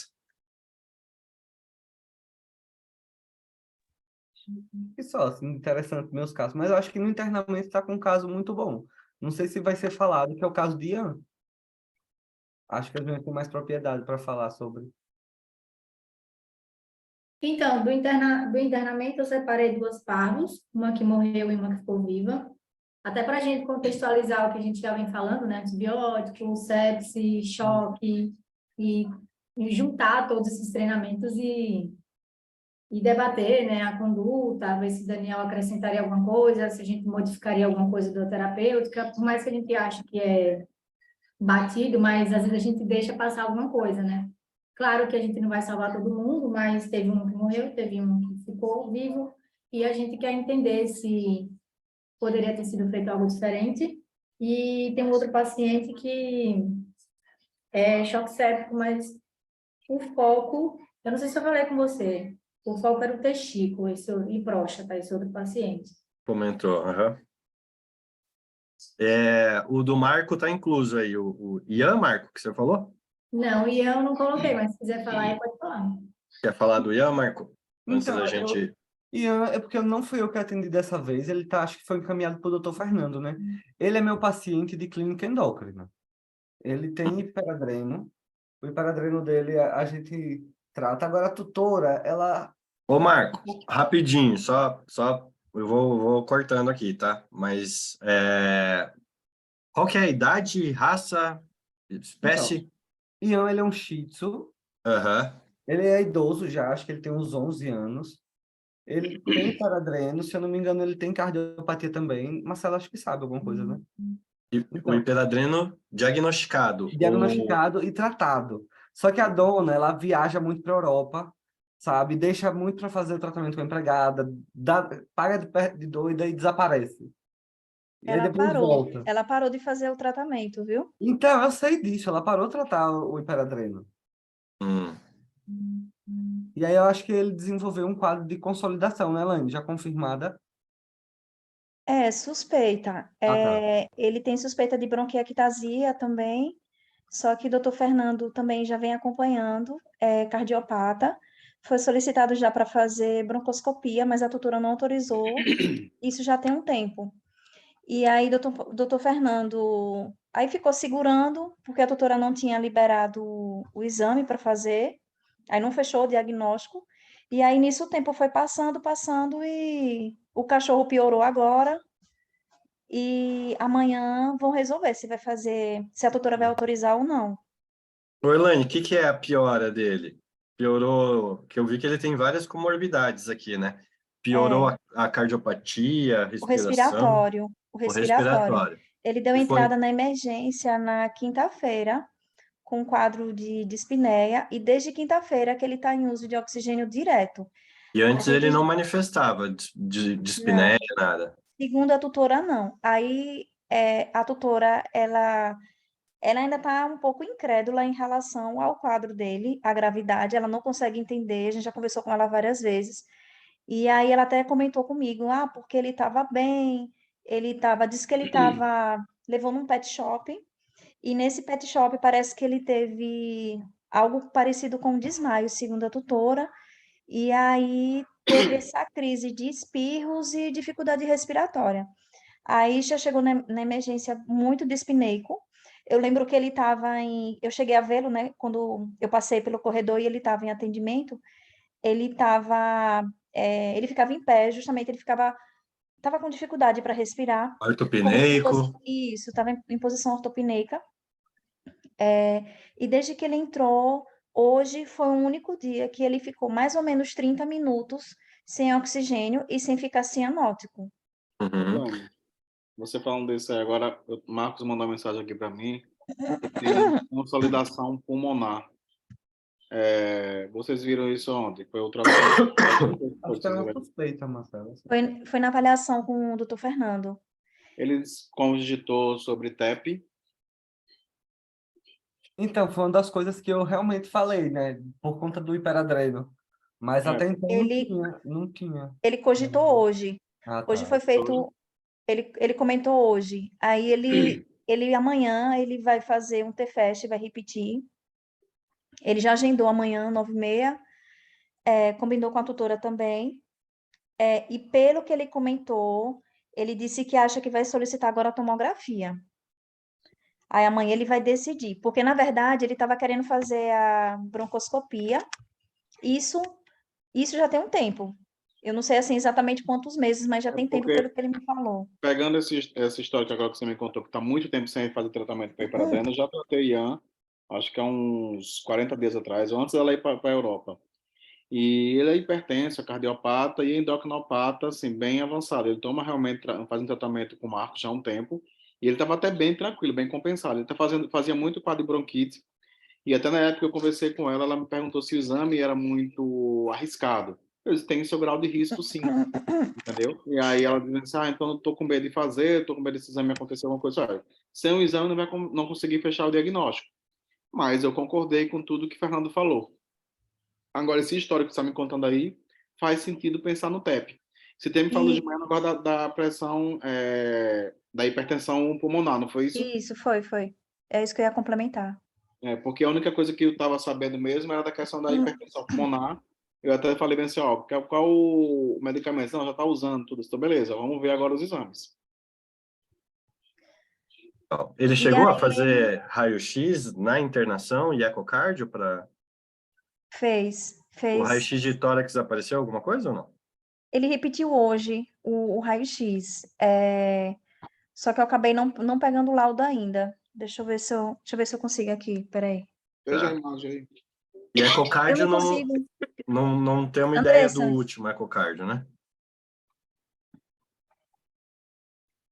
E só, assim, interessante meus casos. Mas eu acho que no internamento está com um caso muito bom. Não sei se vai ser falado, que é o caso de Ian. Acho que a gente tem mais propriedade para falar sobre. Então, do internamento eu separei 2 pardos, uma que morreu e uma que ficou viva. Até para a gente contextualizar o que a gente já vem falando, né? Antibiótico, sepse, choque, e juntar todos esses treinamentos e debater, né, a conduta, ver se o Daniel acrescentaria alguma coisa, se a gente modificaria alguma coisa da terapêutica, por mais que a gente ache que é batido, mas às vezes a gente deixa passar alguma coisa, né? Claro que a gente não vai salvar todo mundo, mas teve um que morreu, teve um que ficou vivo, e a gente quer entender se poderia ter sido feito algo diferente. E tem um outro paciente que é choque séptico, mas o foco, eu não sei se eu falei com você, o foco era o testículo e próstata, esse outro paciente. Comentou, o do Marco está incluso aí, o Ian, Marco, que você falou? Não, e eu não coloquei, mas se quiser falar, aí pode falar. Quer falar do Ian, Marco? Antes Então, da gente... Ian, é porque não fui eu que atendi dessa vez, ele tá, acho que foi encaminhado para o doutor Fernando, né? Ele é meu paciente de clínica endócrina. Ele tem hiperadreno. O hiperadreno dele a gente trata. Agora a tutora, ela... Ô, Marco, rapidinho, só eu vou cortando aqui, tá? Mas qual que é a idade, raça, espécie? Então, Ian, ele é um Shih Tzu. Ele é idoso já, acho que ele tem uns 11 anos. Ele tem hiperadreno, se eu não me engano, ele tem cardiopatia também. Marcelo, acho que sabe alguma coisa, né? O hiperadreno diagnosticado. Diagnosticado e tratado. Só que a dona, ela viaja muito para a Europa, sabe? Deixa muito para fazer o tratamento com a empregada, paga de doida e desaparece. E aí depois volta. Ela parou de fazer o tratamento, viu? Então, eu sei disso, ela parou de tratar o hiperadreno. E aí eu acho que ele desenvolveu um quadro de consolidação, né, Elaine? Já confirmada. Suspeita. Tá. Ele tem suspeita de bronquiectasia também, só que o doutor Fernando também já vem acompanhando, é cardiopata. Foi solicitado já para fazer broncoscopia, mas a tutora não autorizou. Isso já tem um tempo. E aí, doutor Fernando Aí ficou segurando, porque a tutora não tinha liberado o exame para fazer, aí não fechou o diagnóstico, e aí nisso o tempo foi passando, passando, e o cachorro piorou agora, e amanhã vão resolver se vai fazer, se a tutora vai autorizar ou não. Ô, Elaine, o que que é a piora dele? Piorou, que eu vi que ele tem várias comorbidades aqui, né? Piorou É, a cardiopatia, a o respiração, respiratório, o o respiratório. respiratório. Ele deu E foi, entrada na emergência na quinta-feira, com quadro de dispneia, e desde quinta-feira que ele está em uso de oxigênio direto. e A antes ele gente não manifestava de dispneia, não, nada. segundo a tutora, não. Aí a tutora, ela ainda está um pouco incrédula em relação ao quadro dele, a gravidade, ela não consegue entender, a gente já conversou com ela várias vezes. E aí ela até comentou comigo, porque ele estava bem, disse que ele estava levando um pet shop, e nesse pet shop parece que ele teve algo parecido com um desmaio, segundo a tutora, e aí teve essa crise de espirros e dificuldade respiratória. Aí já chegou na emergência muito dispneico. Eu lembro que ele estava eu cheguei a vê-lo, né, quando eu passei pelo corredor e ele estava em atendimento, ele estava, ele ficava em pé, justamente ele estava com dificuldade para respirar, como Ortopneico. isso, estava em posição ortopneica. E desde que ele entrou, hoje foi o único dia que ele ficou mais ou menos 30 minutos sem oxigênio e sem ficar cianótico. Uhum. Elaine, você falando disso aí, agora o Marcos mandou uma mensagem aqui para mim, que tem consolidação pulmonar. Vocês viram isso ontem? Foi ultrassom? Acho que era uma suspeita, Marcelo. Foi na avaliação com o doutor Fernando. Eles cogitou sobre TEP. Então, foi uma das coisas que eu realmente falei, né? Por conta do hiperadreno. Mas É, até então não Ele, tinha, não tinha. ele cogitou hoje. Ah, Hoje tá. foi feito, ele comentou hoje. Aí ele amanhã ele vai fazer um T-Fest, vai repetir. Ele já agendou amanhã, 9h30, combinou com a tutora também. E pelo que ele comentou, ele disse que acha que vai solicitar agora a tomografia. Aí amanhã ele vai decidir, porque na verdade ele estava querendo fazer a broncoscopia. Isso, isso já tem um tempo. Eu não sei assim exatamente quantos meses, mas já tem tempo pelo porque que ele me falou. pegando essa história que agora que você me contou, que está muito tempo sem fazer tratamento para hiperadreno, eu já tratei Ian, acho que há uns 40 dias atrás, ou antes dela ir para a Europa. E ele é hipertenso, é cardiopata e endocrinopata, assim, bem avançado. Ele toma realmente, faz um tratamento com o Marcos já há um tempo, e ele estava até bem tranquilo, bem compensado. Ele fazia muito quadro de bronquite, e até na época que eu conversei com ela, ela me perguntou se o exame era muito arriscado. Eu disse, tem seu grau de risco, sim, entendeu? E aí ela disse, então eu tô com medo de fazer, tô com medo desse exame acontecer alguma coisa. Olha, sem o exame não conseguir fechar o diagnóstico. Mas eu concordei com tudo que o Fernando falou. Agora, esse histórico que você está me contando aí, faz sentido pensar no TEP. Você tem me falado de E manhã agora da pressão, da hipertensão pulmonar, não foi isso? isso foi. É isso que eu ia complementar. Porque a única coisa que eu estava sabendo mesmo era da questão da hipertensão pulmonar. Eu até falei bem assim, qual o medicamento? Não, já está usando tudo isso. Então, beleza, vamos ver agora os exames. Ele E chegou a aí fazer raio-x na internação e ecocardio para o fez. raio-x de tórax apareceu alguma coisa ou não? Ele repetiu hoje o raio-x. Só que eu acabei não pegando o laudo ainda. Deixa eu ver se eu consigo aqui, peraí. Veja a Tá. imagem aí. E Eu ecocardio não consigo. não tem uma ideia do Andressa, último ecocardio, né?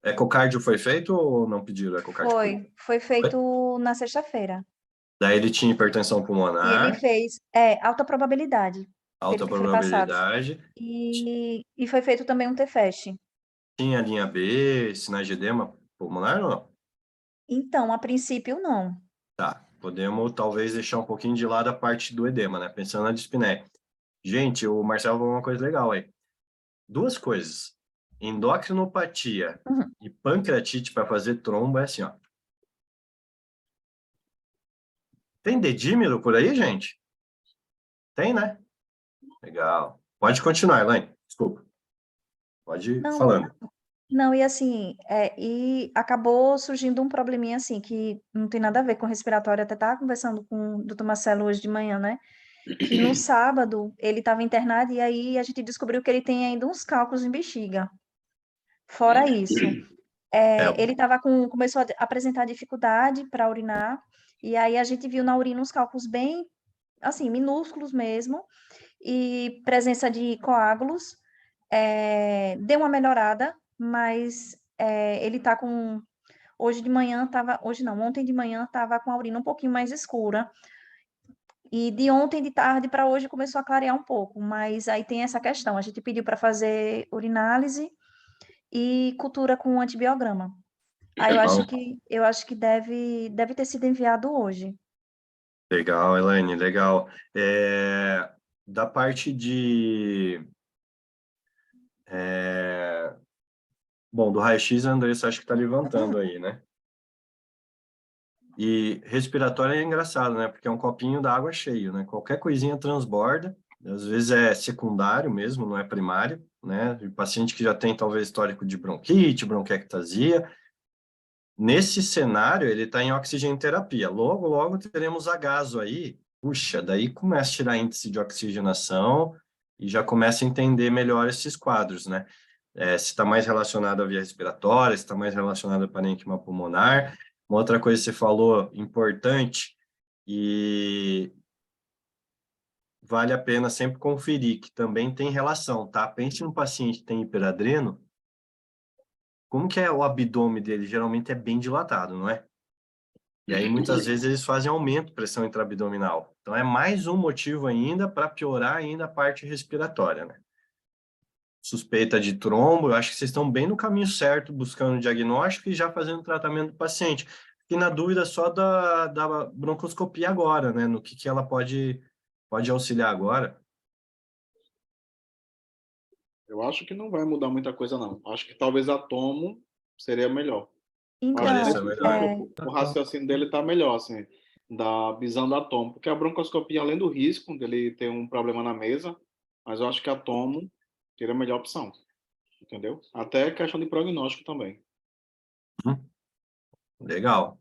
Ecocardio foi feito ou não pediram ecocardio pulmonar? foi feito na sexta-feira. Daí ele tinha hipertensão E ele pulmonar, fez, alta probabilidade, alta pelo que foi passado. probabilidade, E foi feito também um T-Fest. tinha linha B, sinais de edema pulmonar ou não? Então, a princípio, não. Tá, podemos talvez deixar um pouquinho de lado a parte do edema, né? Pensando na dispneia. Gente, o Marcelo falou uma coisa legal aí. Duas coisas. Endocrinopatia Uhum. e pancreatite para fazer trombo é assim, ó. Tem dedímero por aí, gente? Tem, né? Legal. Pode continuar, Elaine. Desculpa. Pode ir Não, falando. Não, e assim, e acabou surgindo um probleminha assim, que não tem nada a ver com respiratório, até estava conversando com o doutor Marcelo hoje de manhã, né? Que no sábado ele estava internado e aí a gente descobriu que ele tem ainda uns cálculos em bexiga. Fora isso, É, ele começou a apresentar dificuldade para urinar, e aí a gente viu na urina uns cálculos bem, assim, minúsculos mesmo, e presença de coágulos. Deu uma melhorada, mas ele tá com. Hoje de manhã estava. Hoje não, ontem de manhã estava com a urina um pouquinho mais escura. E de ontem de tarde para hoje começou a clarear um pouco, mas aí tem essa questão. A gente pediu para fazer urinálise e cultura com antibiograma. Aí legal, eu acho que deve ter sido enviado hoje. legal, Elaine, legal. Da parte de... Bom, do raio-x, a Andressa acho que está levantando aí, né? E respiratório é engraçado, né? Porque é um copinho d'água cheio, né? Qualquer coisinha transborda, às vezes é secundário mesmo, não é primário, né? O paciente que já tem talvez histórico de bronquite, bronquiectasia. Nesse cenário, ele está em oxigenoterapia. Logo, logo teremos agaso aí. Puxa, daí começa a tirar índice de oxigenação e já começa a entender melhor esses quadros, né? Se está mais relacionado à via respiratória, se está mais relacionado ao parênquima pulmonar. Uma outra coisa que você falou importante e vale a pena sempre conferir, que também tem relação, tá? Pense num paciente que tem hiperadreno, como que é o abdômen dele? Geralmente é bem dilatado, não é? E aí, muitas vezes, eles fazem aumento de pressão intraabdominal. Então, é mais um motivo ainda para piorar ainda a parte respiratória, né? Suspeita de trombo, eu acho que vocês estão bem no caminho certo, buscando o diagnóstico e já fazendo o tratamento do paciente. E na dúvida só da broncoscopia agora, né? No que ela pode auxiliar agora. Eu acho que não vai mudar muita coisa, não. Acho que talvez a tomo seria melhor. Acho que Pareça Então, nesse melhor. ponto o raciocínio dele está melhor, assim, da visão da tomo. Porque a broncoscopia, além do risco dele ter um problema na mesa, mas eu acho que a tomo seria a melhor opção, entendeu? Até questão de prognóstico também. Legal.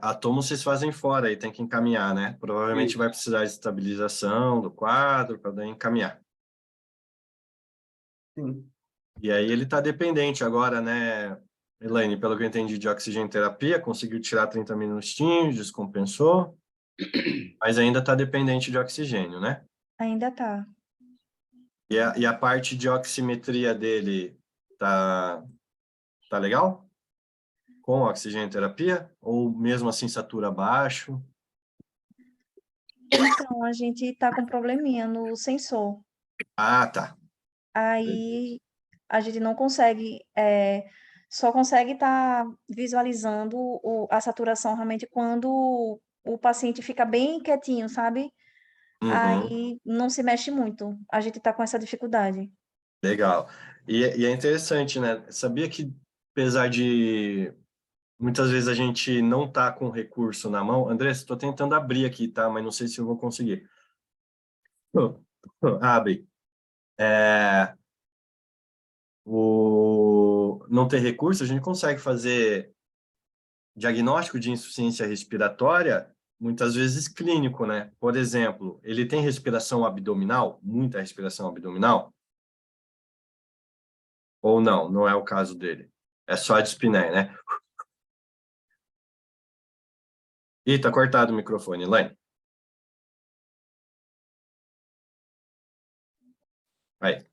A tomo vocês fazem fora e tem que encaminhar, né? Provavelmente vai Isso. precisar de estabilização do quadro para daí encaminhar. Sim. E aí ele está dependente agora, né, Elaine, pelo que eu entendi, de oxigenoterapia, conseguiu tirar 30 minutinhos, descompensou, mas ainda está dependente de oxigênio, né? ainda tá. E a parte de oximetria dele tá legal? Com oxigenoterapia? Ou mesmo assim satura baixo? Então, a gente tá com um probleminha no sensor. Ah, tá. Aí a gente não consegue, só consegue estar visualizando a saturação realmente quando o paciente fica bem quietinho, sabe? Uhum, Aí não se mexe muito. A gente está com essa dificuldade. legal. E é interessante, né? Sabia que, apesar de muitas vezes a gente não tá com o recurso na mão. André, estou tentando abrir aqui, tá? Mas não sei se eu vou conseguir. Abre. É, não ter recurso, a gente consegue fazer diagnóstico de insuficiência respiratória, muitas vezes clínico, né? Por exemplo, ele tem respiração abdominal, muita respiração abdominal? Ou não, não é o caso dele. É só a dispneia, né? Ih, tá cortado o microfone, Elaine. Aí,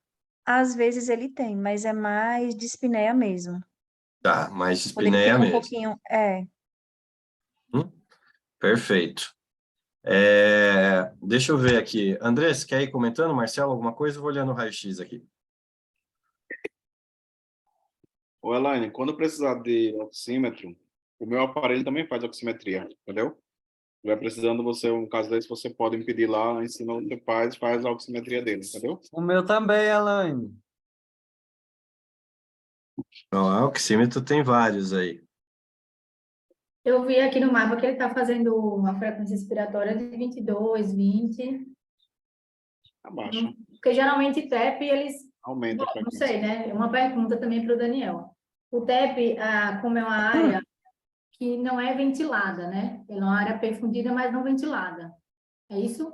Às vezes ele tem, mas é mais dispneia mesmo. tá, mais Quando ele dispneia fica um mesmo. pouquinho, Hum? Perfeito. Deixa eu ver aqui. André, você quer ir comentando? Marcelo, alguma coisa? Eu vou olhando o raio-x aqui. Ô, Elaine, quando precisar de oxímetro, o meu aparelho também faz oximetria, entendeu? Vai precisando você, um caso desse, você pode me pedir lá em cima, você faz a oximetria dele, entendeu? O meu também, Elaine. Então, o oxímetro tem vários aí. Eu vi aqui no mapa que ele está fazendo uma frequência respiratória de 22, 20. Abaixa. Porque geralmente TEP eles Aumenta a Bom, não frequência. sei, né? Uma pergunta também para o Daniel. O TEP, como é uma área que não é ventilada, né? É uma área perfundida, mas não ventilada. É isso?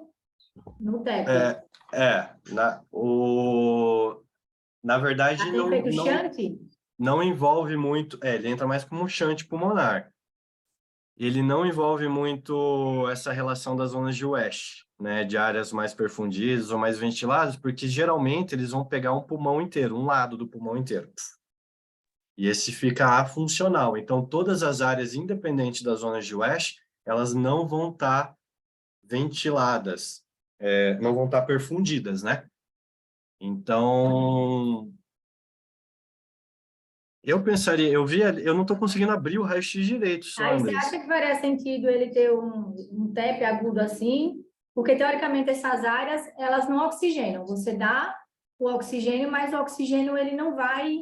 No TEP. Na verdade, Tem feito shunt? não envolve muito, ele entra mais como um shunt pulmonar. Ele não envolve muito essa relação das zonas de WESH, né, de áreas mais perfundidas ou mais ventiladas, porque geralmente eles vão pegar um pulmão inteiro, um lado do pulmão inteiro. E esse fica afuncional. Então, todas as áreas, independente das zonas de WESH, elas não vão estar ventiladas, não vão estar perfundidas, né? Então, eu pensaria, eu não estou conseguindo abrir o raio-x direito só, Aí você Andrés. acha que faria sentido ele ter um TEP agudo assim? Porque, teoricamente, essas áreas, elas não oxigenam. Você dá o oxigênio, mas o oxigênio ele não vai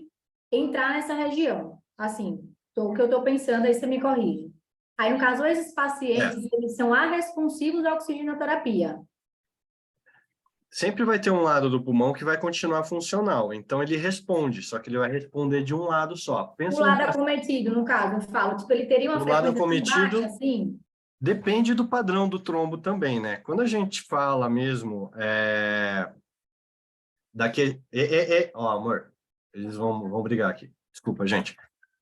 entrar nessa região. Assim, o que eu estou pensando, aí você me corrige. Aí, no caso, esses pacientes, eles são arresponsivos à oxigenoterapia. Sempre vai ter um lado do pulmão que vai continuar funcional. Então, ele responde, só que ele vai responder de um lado só. O Pensa lado acometido, no caso, eu falo, tipo, ele teria uma o lado frequência assim acometido baixa, assim? depende do padrão do trombo também, né? Quando a gente fala mesmo daquele... Ó, amor, eles vão brigar aqui. Desculpa, gente.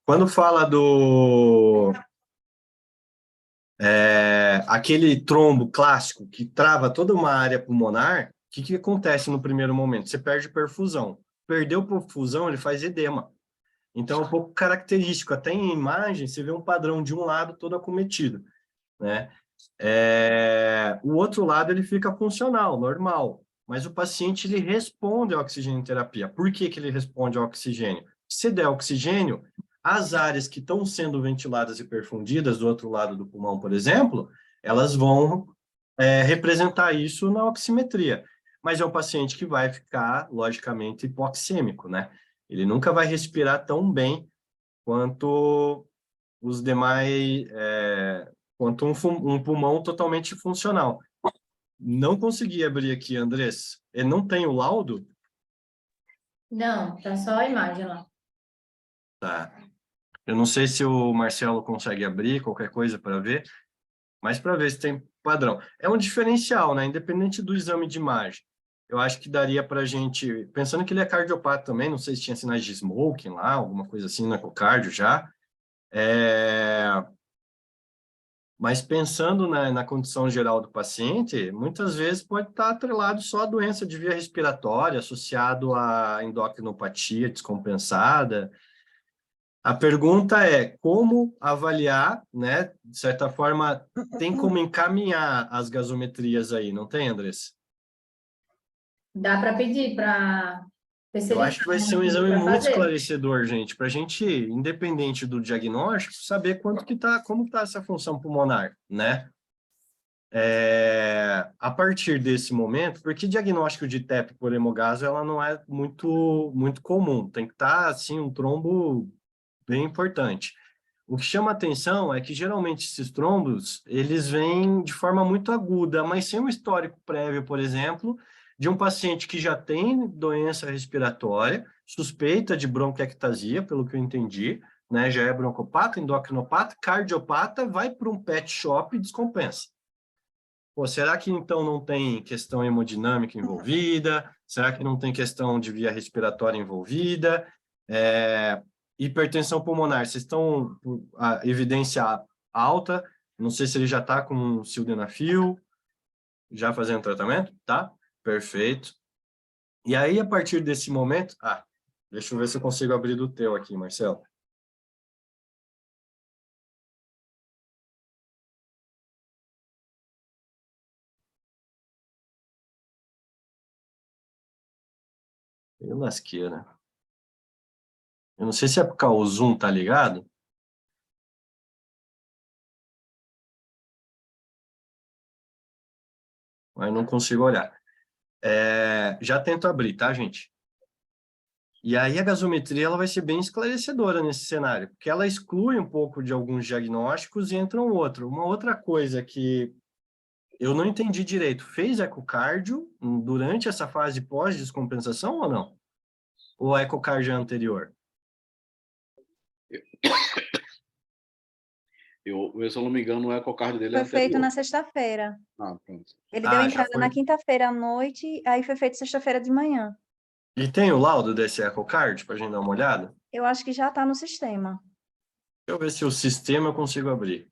Quando fala do... aquele trombo clássico que trava toda uma área pulmonar, o que acontece no primeiro momento? Você perde perfusão. Perdeu perfusão, ele faz edema. Então, é um pouco característico. Até em imagem, você vê um padrão de um lado todo acometido, né? O outro lado, ele fica funcional, normal. Mas o paciente, ele responde à oxigenoterapia. Por que ele responde ao oxigênio? Se der oxigênio, as áreas que estão sendo ventiladas e perfundidas do outro lado do pulmão, por exemplo, elas vão representar isso na oximetria. Mas é um paciente que vai ficar, logicamente, hipoxêmico, né? Ele nunca vai respirar tão bem quanto os demais, quanto um pulmão totalmente funcional. Não consegui abrir aqui, Andrés. Ele não tem o laudo? Não, tá só a imagem lá. Tá. Eu não sei se o Marcelo consegue abrir qualquer coisa para ver, mas para ver se tem padrão. É um diferencial, né? Independente do exame de imagem. Eu acho que daria para a gente, pensando que ele é cardiopata também, não sei se tinha sinais de smoking lá, alguma coisa assim na ecocardio já. Mas pensando na condição geral do paciente, muitas vezes pode estar atrelado só a doença de via respiratória, associado à endocrinopatia descompensada. A pergunta é como avaliar, né? De certa forma, tem como encaminhar as gasometrias aí, não tem, Andressa? Dá para pedir para Eu acho que vai ser um exame para muito fazer. esclarecedor, gente, para a gente, independente do diagnóstico, saber quanto que tá, como está essa função pulmonar, né? A partir desse momento, porque diagnóstico de TEP por hemogaso ela não é muito comum, tem que estar assim um trombo bem importante. O que chama atenção é que geralmente esses trombos eles vêm de forma muito aguda, mas sem um histórico prévio, por exemplo, de um paciente que já tem doença respiratória, suspeita de bronquiectasia, pelo que eu entendi, né? Já é broncopata, endocrinopata, cardiopata, vai para um PET shop e descompensa. Pô, será que então não tem questão hemodinâmica envolvida? Será que não tem questão de via respiratória envolvida? Hipertensão pulmonar, vocês estão a evidência alta, não sei se ele já está com sildenafil, já fazendo tratamento, tá? Perfeito. E aí, a partir desse momento... deixa eu ver se eu consigo abrir do teu aqui, Marcelo. Eu lasqueira. Eu não sei se é porque o Zoom tá ligado. Mas não consigo olhar. Já tento abrir, tá, gente? E aí a gasometria ela vai ser bem esclarecedora nesse cenário, porque ela exclui um pouco de alguns diagnósticos e entra um outro. Uma outra coisa que eu não entendi direito, fez ecocardio durante essa fase pós-descompensação ou não? ou a ecocardia anterior? Se eu não me engano, o ecocardio dele é Foi feito anterior. na sexta-feira. Ah, pronto. Ele deu Já entrada na foi. quinta-feira à noite, aí foi feito sexta-feira de manhã. E tem o laudo desse ecocardio para a gente dar uma olhada? Eu acho que já está no sistema. Deixa eu ver se o sistema eu consigo abrir.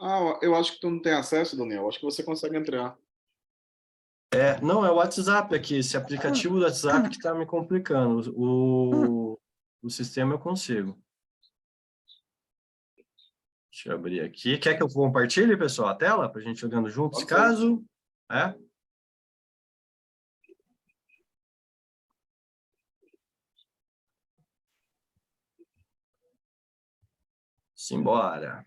Ah, eu acho que tu não tem acesso, Daniel. Acho que você consegue entrar. Não, é o WhatsApp aqui, esse aplicativo do WhatsApp que está me complicando. O sistema eu consigo. Deixa eu abrir aqui. Quer que eu compartilhe, pessoal, a tela para a gente olhando juntos, Pode ser. caso? Simbora.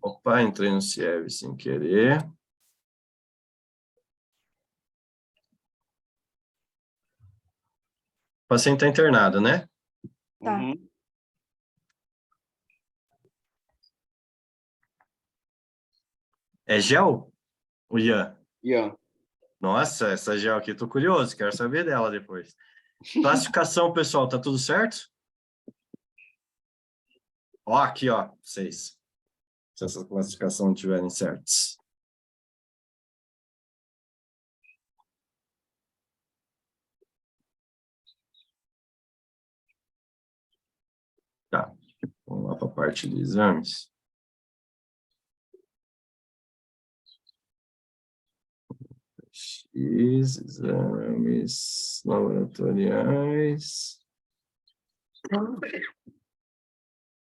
Opa, entrei no CIEV sem querer. O paciente está internado, né? Tá. Uhum. É gel? O Ian? Ian. Nossa, essa gel aqui, tô curioso, quero saber dela depois. Classificação, pessoal, tá tudo certo? Ó, aqui, ó, 6. Se essa classificação estiverem certas. Tá, vamos lá para a parte de exames. Exames laboratoriais.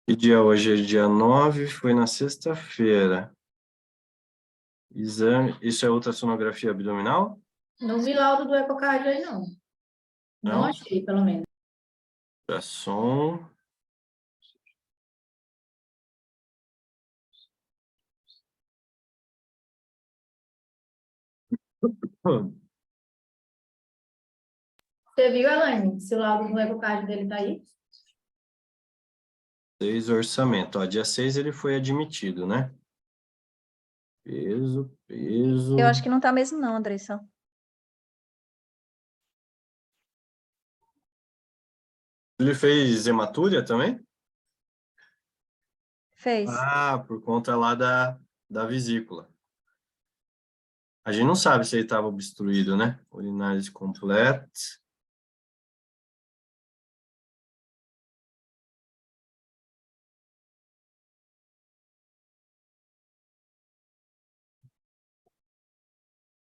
Que dia hoje? É dia 9, foi na sexta-feira. Exame, isso é ultrassonografia abdominal? Não vi laudo do ecocardio aí, não. Não Não? achei, pelo menos. Ultrassom. Você viu, Elaine, se o laudo do ecocardio dele tá aí? 6 orçamento. Ó, dia 6 ele foi admitido, né? Peso, peso. Eu acho que não está mesmo não, Andressa. Ele fez hematúria também? Fez. Ah, por conta lá da vesícula. A gente não sabe se ele estava obstruído, né? Urinálise completa.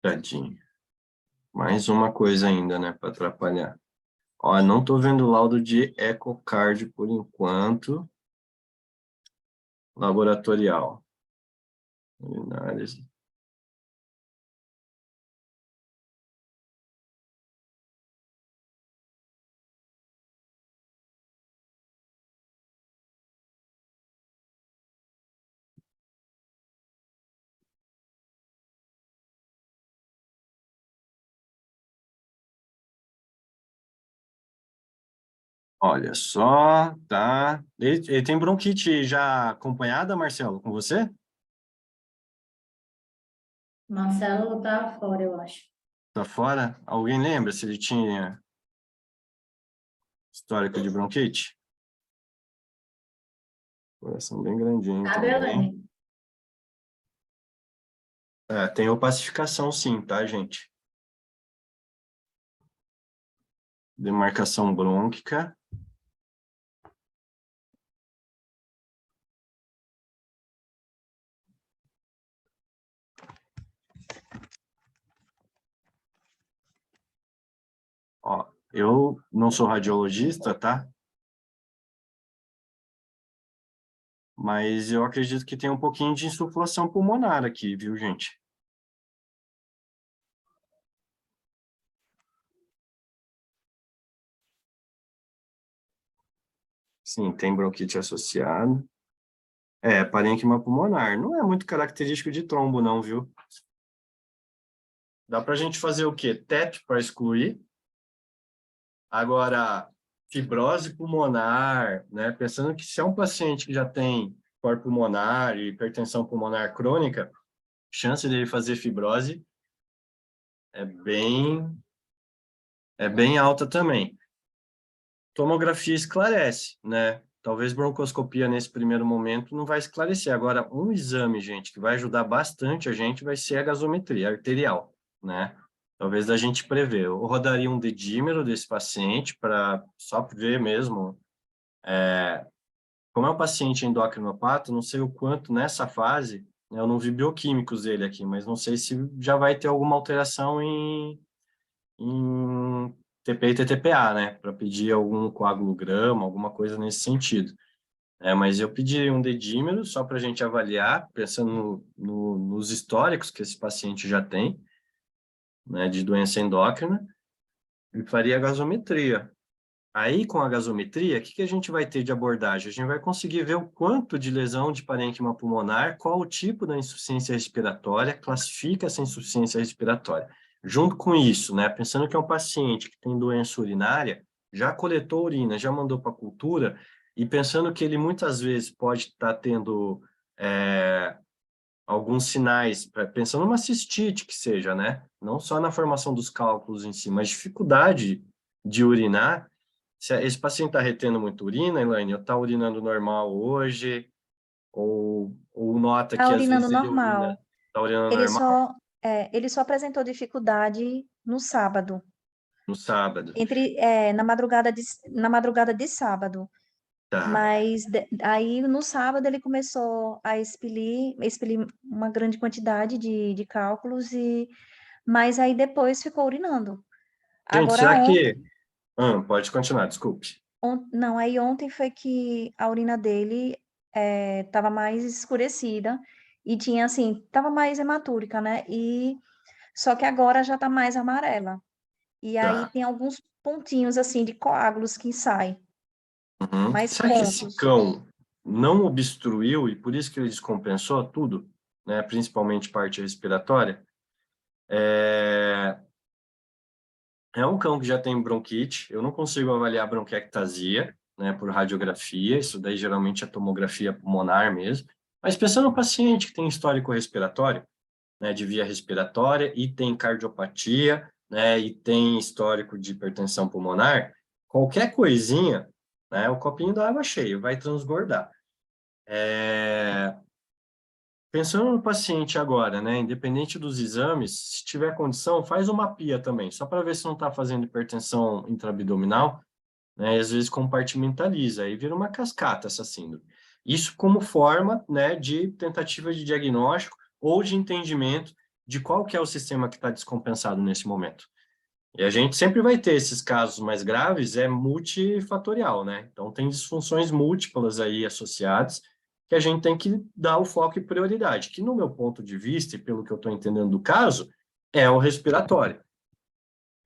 Tadinho. Mais uma coisa ainda, né? Para atrapalhar. Ó, não tô vendo laudo de ecocardio por enquanto. Laboratorial. Urinálise. Olha só, tá. Ele tem bronquite já acompanhada, Marcelo, com você? Marcelo tá fora, eu acho. Tá fora? Alguém lembra se ele tinha histórico de bronquite? Coração bem grandinho Sabe, também. Elaine? Tem opacificação sim, tá, gente? Demarcação brônquica. Ó, eu não sou radiologista, tá? Mas eu acredito que tem um pouquinho de insuflação pulmonar aqui, viu, gente? Sim, tem bronquite associada. Parênquima pulmonar. Não é muito característico de trombo, não, viu? Dá pra gente fazer o quê? TEP para excluir. Agora, fibrose pulmonar, né? Pensando que se é um paciente que já tem cor pulmonar e hipertensão pulmonar crônica, chance dele fazer fibrose é bem alta também. Tomografia esclarece, né? Talvez broncoscopia nesse primeiro momento não vai esclarecer. Agora, um exame, gente, que vai ajudar bastante a gente vai ser a gasometria arterial, né? Talvez a gente prever. Eu rodaria um dedímero desse paciente para só ver mesmo. Como é um paciente endocrinopata, não sei o quanto nessa fase, né, eu não vi bioquímicos dele aqui, mas não sei se já vai ter alguma alteração em TP e TTPA, né? Para pedir algum coagulograma, alguma coisa nesse sentido. Mas eu pedi um dedímero só para a gente avaliar, pensando nos históricos que esse paciente já tem, né, de doença endócrina, e faria a gasometria. Aí, com a gasometria, o que a gente vai ter de abordagem? A gente vai conseguir ver o quanto de lesão de parênquima pulmonar, qual o tipo da insuficiência respiratória, classifica essa insuficiência respiratória. Junto com isso, né, pensando que é um paciente que tem doença urinária, já coletou urina, já mandou para a cultura, e pensando que ele muitas vezes pode estar tendo alguns sinais, pensando numa cistite que seja, né? Não só na formação dos cálculos em si, mas dificuldade de urinar. Se esse paciente está retendo muito urina, Elaine, ou está urinando normal hoje, ou nota Tá que às urinando vezes ele urina, normal. está urinando Ele normal só, ele só apresentou dificuldade no sábado, no sábado. na madrugada de sábado. Tá. Mas aí no sábado ele começou a expelir uma grande quantidade de cálculos, mas aí depois ficou urinando. Gente, Agora será ontem, que... pode continuar, desculpe. não, aí ontem foi que a urina dele estava mais escurecida e tinha assim, estava mais hematúrica, né? Só que agora já está mais amarela. E aí Tá. tem alguns pontinhos assim de coágulos que saem, Uhum. mais Será que esse pontos. cão não obstruiu e por isso que ele descompensou tudo, né? Principalmente parte respiratória? É um cão que já tem bronquite, eu não consigo avaliar bronquiectasia, né, por radiografia, isso daí geralmente é tomografia pulmonar mesmo, mas pensando no paciente que tem histórico respiratório, né, de via respiratória e tem cardiopatia, né, e tem histórico de hipertensão pulmonar, qualquer coisinha, né, o copinho da água cheio vai transbordar. Pensando no paciente agora, né, independente dos exames, se tiver condição, faz uma PIA também, só para ver se não está fazendo hipertensão intraabdominal, né, e às vezes compartimentaliza, aí vira uma cascata essa síndrome. Isso como forma, né, de tentativa de diagnóstico ou de entendimento de qual que é o sistema que está descompensado nesse momento. E a gente sempre vai ter esses casos mais graves, é multifatorial, né? Então, tem disfunções múltiplas aí associadas, que a gente tem que dar o foco e prioridade, que no meu ponto de vista, e pelo que eu estou entendendo do caso, é o respiratório.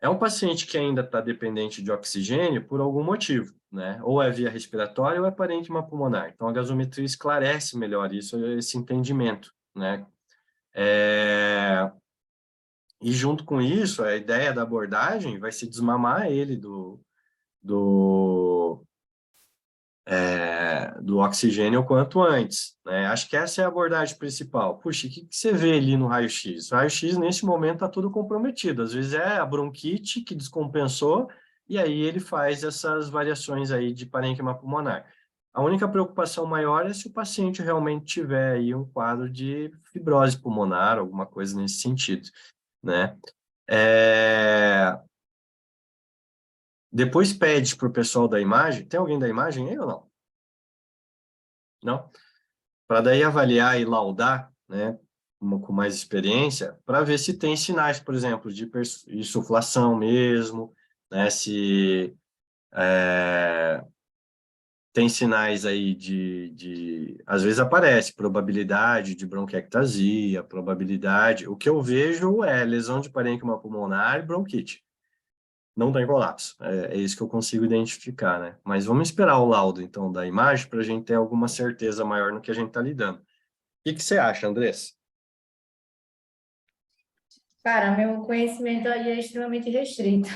É um paciente que ainda está dependente de oxigênio por algum motivo, né? Ou é via respiratória ou é parênquima pulmonar. Então, a gasometria esclarece melhor isso, esse entendimento, né? E junto com isso, a ideia da abordagem vai ser desmamar ele do, do oxigênio o quanto antes, né? Acho que essa é a abordagem principal. Puxa, o que você vê ali no raio-x? O raio-x, nesse momento, está tudo comprometido. Às vezes é a bronquite que descompensou, e aí ele faz essas variações aí de parênquima pulmonar. A única preocupação maior é se o paciente realmente tiver aí um quadro de fibrose pulmonar, alguma coisa nesse sentido, né? Depois pede para o pessoal da imagem, tem alguém da imagem aí ou não? Não? Para daí avaliar e laudar, né, com mais experiência, para ver se tem sinais, por exemplo, de insuflação mesmo, né, se tem sinais aí às vezes aparece probabilidade de bronquiectasia, probabilidade, o que eu vejo é lesão de parênquima pulmonar e bronquite. Não tem colapso. É isso que eu consigo identificar, né? Mas vamos esperar o laudo, então, da imagem para a gente ter alguma certeza maior no que a gente está lidando. O que você acha, Andressa? Cara, meu conhecimento aí é extremamente restrito.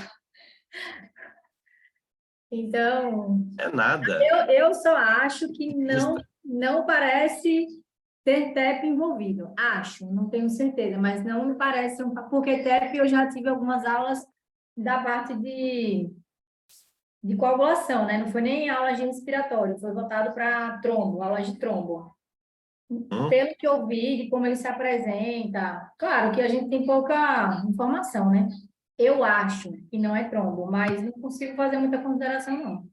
Então, É nada. eu só acho que não parece ter TEP envolvido. Acho, não tenho certeza, mas não me parece porque TEP eu já tive algumas aulas da parte de coagulação, né? Não foi nem aula de respiratório, foi voltado para trombo, aula de trombo. Pelo que eu vi, de como ele se apresenta, claro que a gente tem pouca informação, né? Eu acho que não é trombo, mas não consigo fazer muita consideração, não. O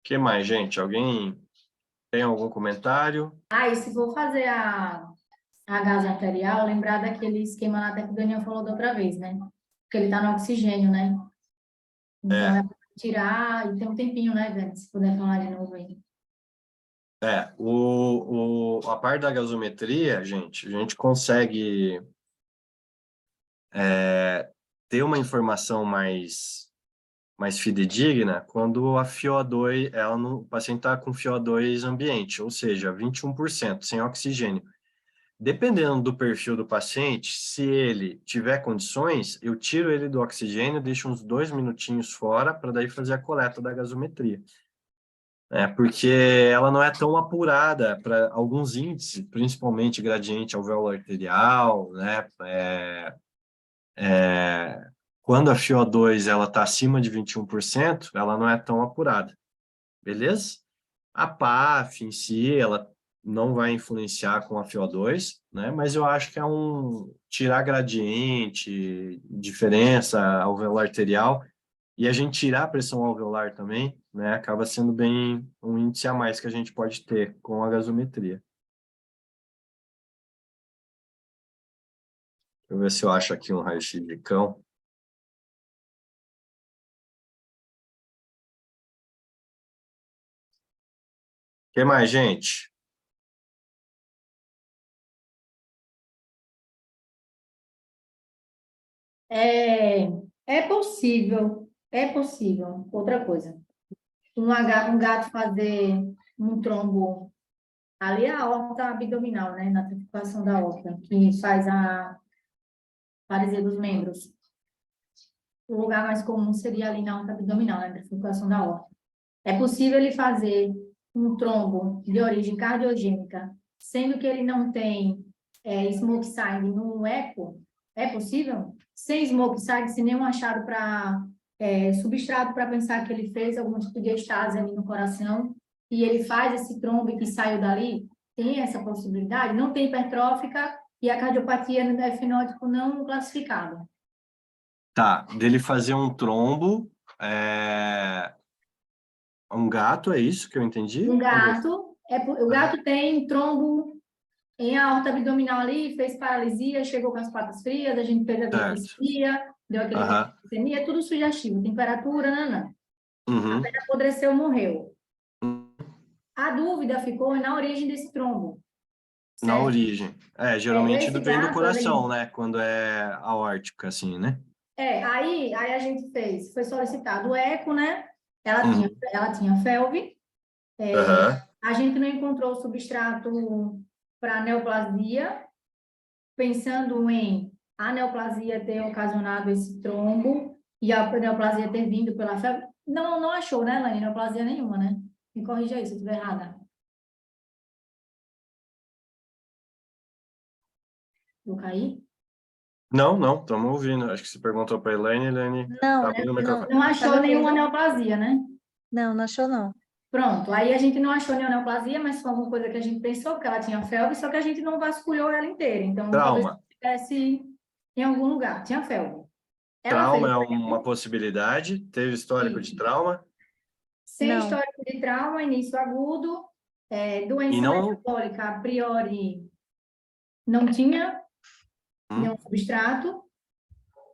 que mais, gente? Alguém tem algum comentário? Ah, e se for fazer a gás arterial, lembrar daquele esquema lá até que o Daniel falou da outra vez, né? Porque ele tá no oxigênio, né? Então, é pra tirar, e tem um tempinho, né, Dani? Se puder falar de novo aí. A parte da gasometria, gente, a gente consegue ter uma informação mais fidedigna quando a FiO2, o paciente está com FiO2 ambiente, ou seja, 21%, sem oxigênio. Dependendo do perfil do paciente, se ele tiver condições, eu tiro ele do oxigênio, deixo uns 2 minutinhos fora, para daí fazer a coleta da gasometria. Porque ela não é tão apurada para alguns índices, principalmente gradiente alvéolo arterial, né? Quando a FiO2 está acima de 21%, ela não é tão apurada, beleza? A PAF em si, ela não vai influenciar com a FiO2, né? Mas eu acho que tirar gradiente, diferença alveolar arterial, e a gente tirar a pressão alveolar também, né? Acaba sendo bem um índice a mais que a gente pode ter com a gasometria. Deixa eu ver se eu acho aqui um raio-x de cão. O que mais, gente? É possível, é possível. Outra coisa, um gato fazer um trombo ali é a aorta abdominal, né? Na trifurcação da aorta, que faz a paresia dos membros. O lugar mais comum seria ali na aorta abdominal, né? Na trifurcação da aorta. É possível ele fazer um trombo de origem cardiogênica, sendo que ele não tem smoke sign no eco? É possível? Sem smoke sign, sem nenhum achado para substrato para pensar que ele fez algum tipo de estase ali no coração e ele faz esse trombo que saiu dali? Tem essa possibilidade? Não tem hipertrófica e a cardiopatia é fenótipo não classificado. Tá, dele fazer um trombo, um gato, é isso que eu entendi? Um gato, o gato tem trombo em aorta abdominal ali, fez paralisia, chegou com as patas frias, a gente fez a glicemia, deu aquele glicemia, tudo sugestivo, temperatura, nanã. Uhum. A pele apodreceu, morreu. A dúvida ficou na origem desse trombo. Na Certo? origem. Geralmente Esse vem do gato, coração, né? Quando é aórtica, assim, né? aí a gente foi solicitado o eco, né? Ela Uhum. tinha FeLV. Uhum. A gente não encontrou substrato para neoplasia, pensando em a neoplasia ter ocasionado esse trombo e a neoplasia ter vindo pela FeLV. Não achou, né, Lani? Neoplasia nenhuma, né? Me corrija aí se eu estiver errada. Vou cair? Não, estamos ouvindo. Acho que você perguntou para a Elaine Não, tá abrindo o microfone. Não achou nenhuma neoplasia, né? não achou não. Pronto, aí a gente não achou neoplasia, mas foi uma coisa que a gente pensou, porque ela tinha FeLV, só que a gente não vasculhou ela inteira. Então, talvez Trauma. estivesse em algum lugar. Tinha FeLV. Ela Trauma fez é uma possibilidade. Teve histórico de trauma. sem Não. histórico de trauma, início agudo, E doença não. metabólica, a priori, não tinha nenhum substrato,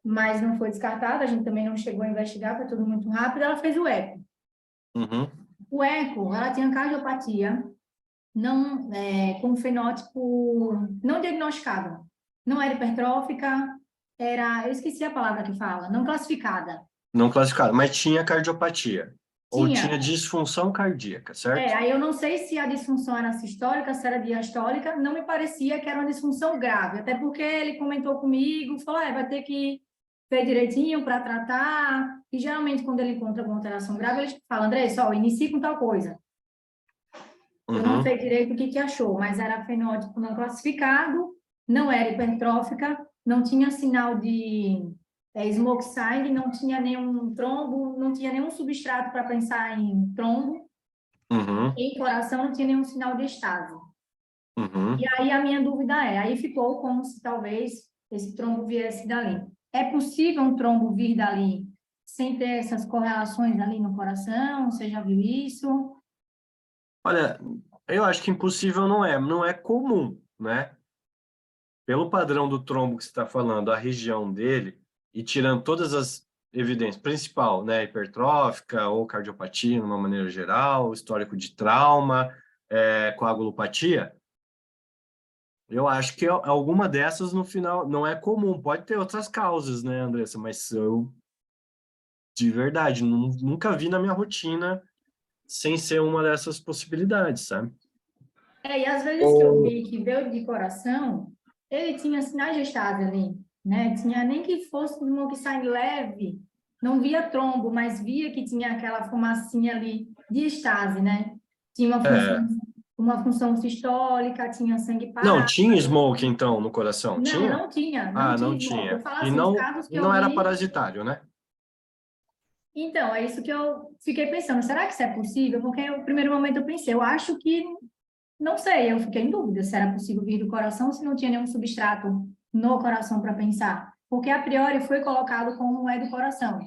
mas não foi descartado, a gente também não chegou a investigar, foi tudo muito rápido, ela fez o eco. Uhum. O eco, ela tinha cardiopatia, não, com fenótipo não diagnosticado. Não era hipertrófica, eu esqueci a palavra que fala, não classificada. Não classificado, mas tinha cardiopatia. Ou Tinha. tinha disfunção cardíaca, certo? Aí eu não sei se a disfunção era sistólica, se era diastólica, não me parecia que era uma disfunção grave, até porque ele comentou comigo, falou, vai ter que ver direitinho para tratar, e geralmente quando ele encontra alguma alteração grave, ele fala, André, só inicie com tal coisa. Eu não Uhum. sei direito o que achou, mas era fenótipo não classificado, não era hipertrófica, não tinha sinal de smoke sign, não tinha nenhum trombo, não tinha nenhum substrato para pensar em trombo, Uhum. em coração não tinha nenhum sinal de estase. Uhum. E aí a minha dúvida aí ficou como se talvez esse trombo viesse dali. É possível um trombo vir dali sem ter essas correlações ali no coração? Você já viu isso? Olha, eu acho que impossível não é comum, né? Pelo padrão do trombo que você está falando, a região dele, e tirando todas as evidências, principal, né, hipertrófica ou cardiopatia, de uma maneira geral, histórico de trauma, coagulopatia, eu acho que alguma dessas no final não é comum. Pode ter outras causas, né, Andressa? Mas eu, de verdade, nunca vi na minha rotina sem ser uma dessas possibilidades, sabe? E às vezes que eu O- vi que veio de coração, ele tinha sinais de estase ali, né? Tinha nem que fosse de um sign leve, não via trombo, mas via que tinha aquela fumacinha ali de estase, né? Tinha É, uma função sistólica, tinha sangue não, parado. tinha smoke, então, no coração? Não, Tinha? não Ah, tinha não smoke. Eu tinha. falo assim, os casos E que eu não era vi. parasitário, né? Então, é isso que eu fiquei pensando. Será que isso é possível? Porque no primeiro momento eu pensei, eu acho que não sei, eu fiquei em dúvida se era possível vir do coração, se não tinha nenhum substrato no coração para pensar. Porque a priori foi colocado como é do coração,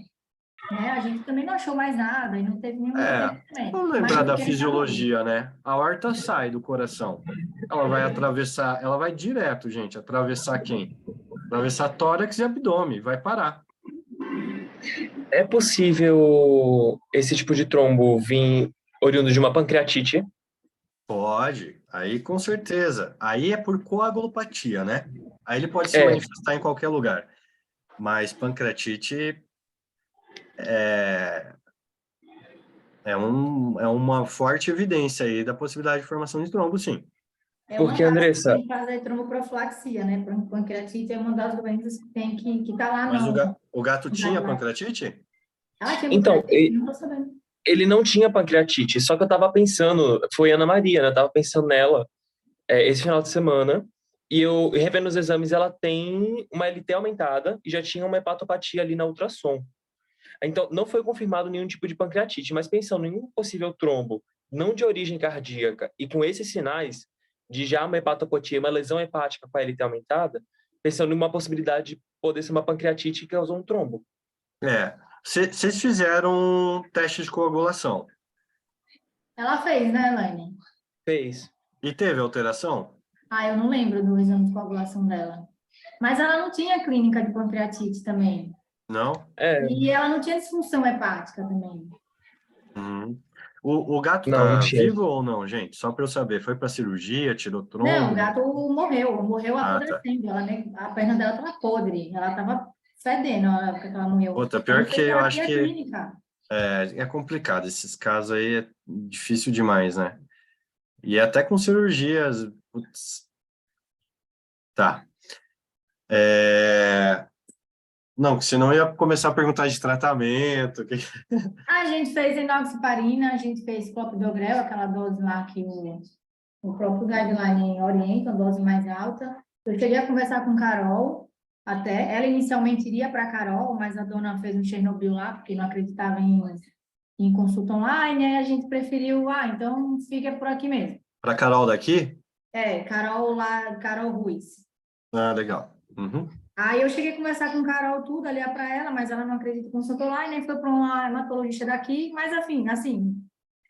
né? A gente também não achou mais nada e não teve nenhum entendimento. Vamos Mas lembrar eu da fiquei nessa dúvida. fisiologia, né? A aorta sai do coração. Ela vai atravessar, ela vai direto, gente, atravessar quem? Atravessar tórax e abdômen, vai parar. É possível esse tipo de trombo vir oriundo de uma pancreatite? Pode, aí com certeza. Aí é por coagulopatia, né? Aí ele pode se É, manifestar em qualquer lugar. Mas pancreatite é, é uma forte evidência aí da possibilidade de formação de trombo, sim. É uma porque, das que Andressa, tem que fazer tromboprofilaxia, né? Pancreatite é uma das doenças que tem que tá lá Mas no... o gato tinha pancreatite? Ah, tinha então, pancreatite? Não tô sabendo. ele não tinha pancreatite, só que eu tava pensando, foi Ana Maria, né? Eu tava pensando nela esse final de semana, e eu revendo os exames, ela tem uma LT aumentada e já tinha uma hepatopatia ali na ultrassom. Então, não foi confirmado nenhum tipo de pancreatite, mas pensando em um possível trombo, não de origem cardíaca, e com esses sinais de já uma hepatopatia, uma lesão hepática com a LT aumentada, pensando em uma possibilidade de poder ser uma pancreatite que causou um trombo. Vocês fizeram teste de coagulação Ela fez, né, Elaine? Fez. e teve alteração? Ah, eu não lembro do exame de coagulação dela. Mas ela não tinha clínica de pancreatite também. Não? É, E ela não tinha disfunção hepática também. Uhum. O gato não tá tinha. vivo ou não, gente? Só para eu saber. Foi para cirurgia, tirou Não, o trombo? gato morreu Ah, tá. apodrecendo. A perna dela estava podre, ela estava fedendo na época que ela morreu. Puta, Ela pior não que fez eu acho terapia que clínica. é complicado. Esses casos aí é difícil demais, né? E até com cirurgias. Putz. Tá. Não, senão eu ia começar a perguntar de tratamento. A gente fez enoxaparina, a gente fez clopidogrel, aquela dose lá que o próprio guideline orienta, a dose mais alta. Eu cheguei a conversar com Carol, até. Ela inicialmente iria para Carol, mas a dona fez um Chernobyl lá, porque não acreditava em consulta online, aí a gente preferiu, então fica por aqui mesmo. Para Carol daqui? Carol lá, Carol Ruiz. Ah, legal. Uhum. Aí eu cheguei a conversar com Carol tudo, aliar para ela, mas ela não acredita em consulta online, nem foi para uma hematologista daqui, mas assim,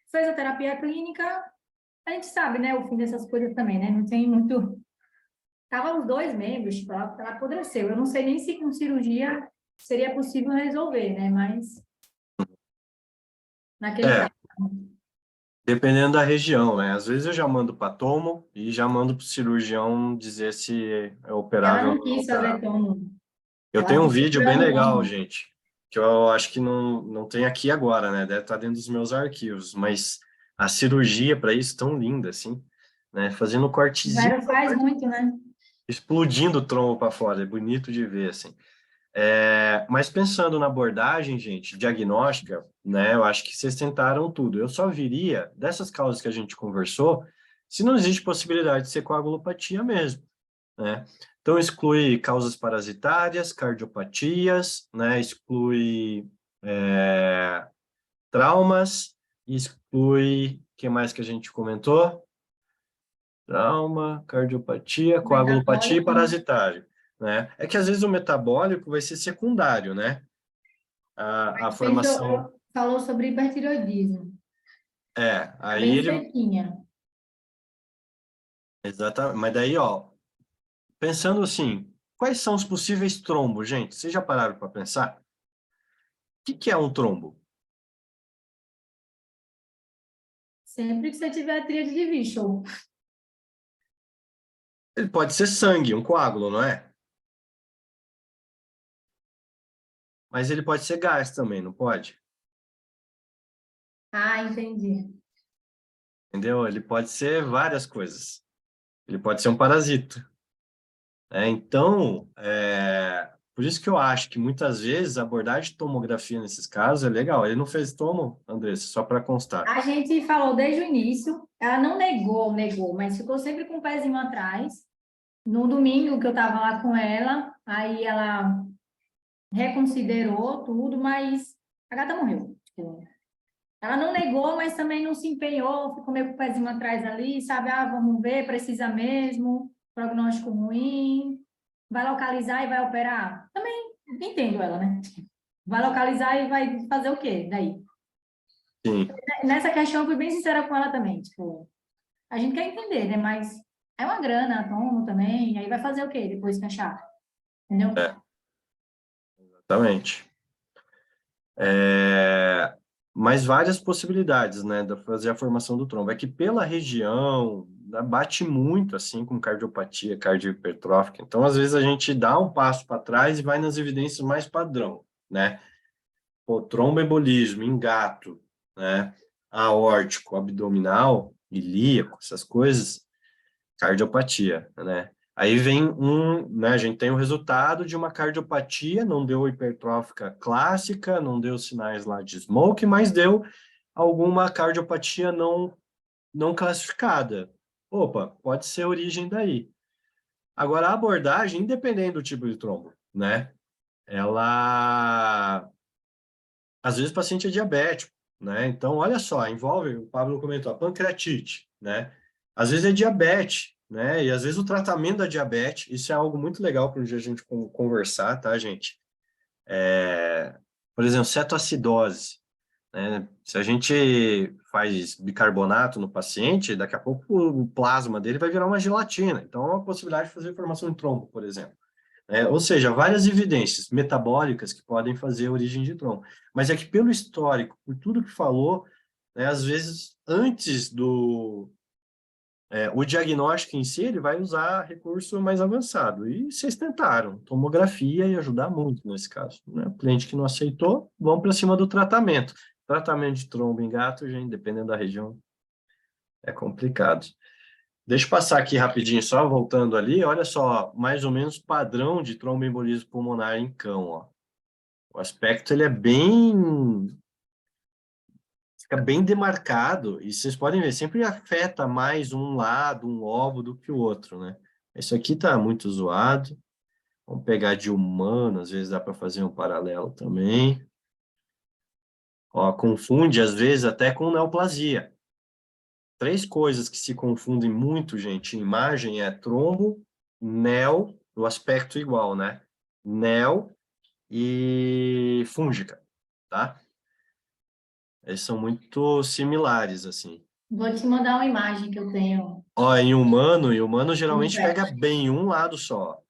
fez a terapia clínica, a gente sabe, né, o fim dessas coisas também, né, não tem muito... Tava os dois membros, tipo, ela apodreceu, eu não sei nem se com cirurgia seria possível resolver, né, mas naquele É, caso. dependendo da região, né? Às vezes eu já mando para tomo e já mando para o cirurgião dizer se é Ela operável ou não não é quis fazer operável. tomo, Eu ela tenho um quis vídeo fazer bem legal, hormônio. gente, que eu acho que não tem aqui agora, né? Deve estar dentro dos meus arquivos, mas a cirurgia para isso tão linda, assim, né? Fazendo um O cortezinho, Vero faz muito, né? explodindo o trombo para fora, é bonito de ver, assim. Mas pensando na abordagem, gente, diagnóstica, né, eu acho que vocês tentaram tudo. Eu só viria dessas causas que a gente conversou, se não existe possibilidade de ser coagulopatia mesmo, né? Então, exclui causas parasitárias, cardiopatias, né, exclui traumas, exclui, o que mais que a gente comentou? Trauma, cardiopatia, coagulopatia e Metabólico, né? parasitário, né? É que às vezes o metabólico vai ser secundário, né? A formação. Falou sobre hipertireoidismo. Tá Aí bem ele. sequinha. Exatamente. Mas daí, ó, pensando assim, quais são os possíveis trombos, gente? Vocês já pararam para pensar? O que é um trombo? Sempre que você tiver a tríade de Virchow. Ele pode ser sangue, um coágulo, não é? Mas ele pode ser gás também, não pode? Ah, entendi. Entendeu? Ele pode ser várias coisas. Ele pode ser um parasita. Então, por isso que eu acho que muitas vezes a abordagem de tomografia nesses casos é legal. Ele não fez tomo, Andressa, só para constar. A gente falou desde o início, ela não negou, mas ficou sempre com o pezinho atrás. No domingo que eu estava lá com ela, aí ela reconsiderou tudo, mas a gata morreu. Tipo, ela não negou, mas também não se empenhou, ficou meio com o pezinho atrás ali, sabe? Ah, vamos ver, precisa mesmo, prognóstico ruim, vai localizar e vai operar. Também entendo ela, né? Vai localizar e vai fazer o quê daí? Sim, Nessa questão, eu fui bem sincera com ela também, tipo, a gente quer entender, né? Mas é uma grana, tomo também, aí vai fazer o quê depois que achar? Entendeu? exatamente. Mas várias possibilidades, né, de fazer a formação do trombo. É que pela região, bate muito, assim, com cardiopatia, cardiohipertrófica. Então, às vezes, a gente dá um passo para trás e vai nas evidências mais padrão, né? Pô, tromboembolismo em gato, né? Aórtico, abdominal, ilíaco, essas coisas, cardiopatia, né? Aí vem né, a gente tem o resultado de uma cardiopatia, não deu hipertrófica clássica, não deu sinais lá de smoke, mas deu alguma cardiopatia não classificada. Opa, pode ser a origem daí. Agora, a abordagem, independente do tipo de trombo, né? Ela às vezes o paciente é diabético, né? Então, olha só, envolve, o Pablo comentou, a pancreatite, né? Às vezes é diabetes, né? E às vezes o tratamento da diabetes, isso é algo muito legal para um dia a gente conversar, tá, gente? Por exemplo, cetoacidose, né? Se a gente faz bicarbonato no paciente, daqui a pouco o plasma dele vai virar uma gelatina. Então, é uma possibilidade de fazer formação de trombo, por exemplo. Ou seja, várias evidências metabólicas que podem fazer a origem de trombo. Mas é que pelo histórico, por tudo que falou, né, às vezes antes o diagnóstico em si, ele vai usar recurso mais avançado. E vocês tentaram, tomografia ia ajudar muito nesse caso. Né? O cliente que não aceitou, vamos para cima do tratamento. Tratamento de trombo em gato, gente, dependendo da região, é complicado. Deixa eu passar aqui rapidinho, só voltando ali, olha só, mais ou menos padrão de tromboembolismo pulmonar em cão, ó. O aspecto, ele fica bem demarcado, e vocês podem ver, sempre afeta mais um lado, um lobo, do que o outro, né? Isso aqui tá muito zoado, vamos pegar de humano, às vezes dá para fazer um paralelo também. Ó, confunde, às vezes, até com neoplasia. Três coisas que se confundem muito, gente, em imagem é trombo, neo, o aspecto igual, né? Neo e fúngica, tá? Eles são muito similares, assim. Vou te mandar uma imagem que eu tenho Ó, em humano no geralmente pega chat. bem um lado só.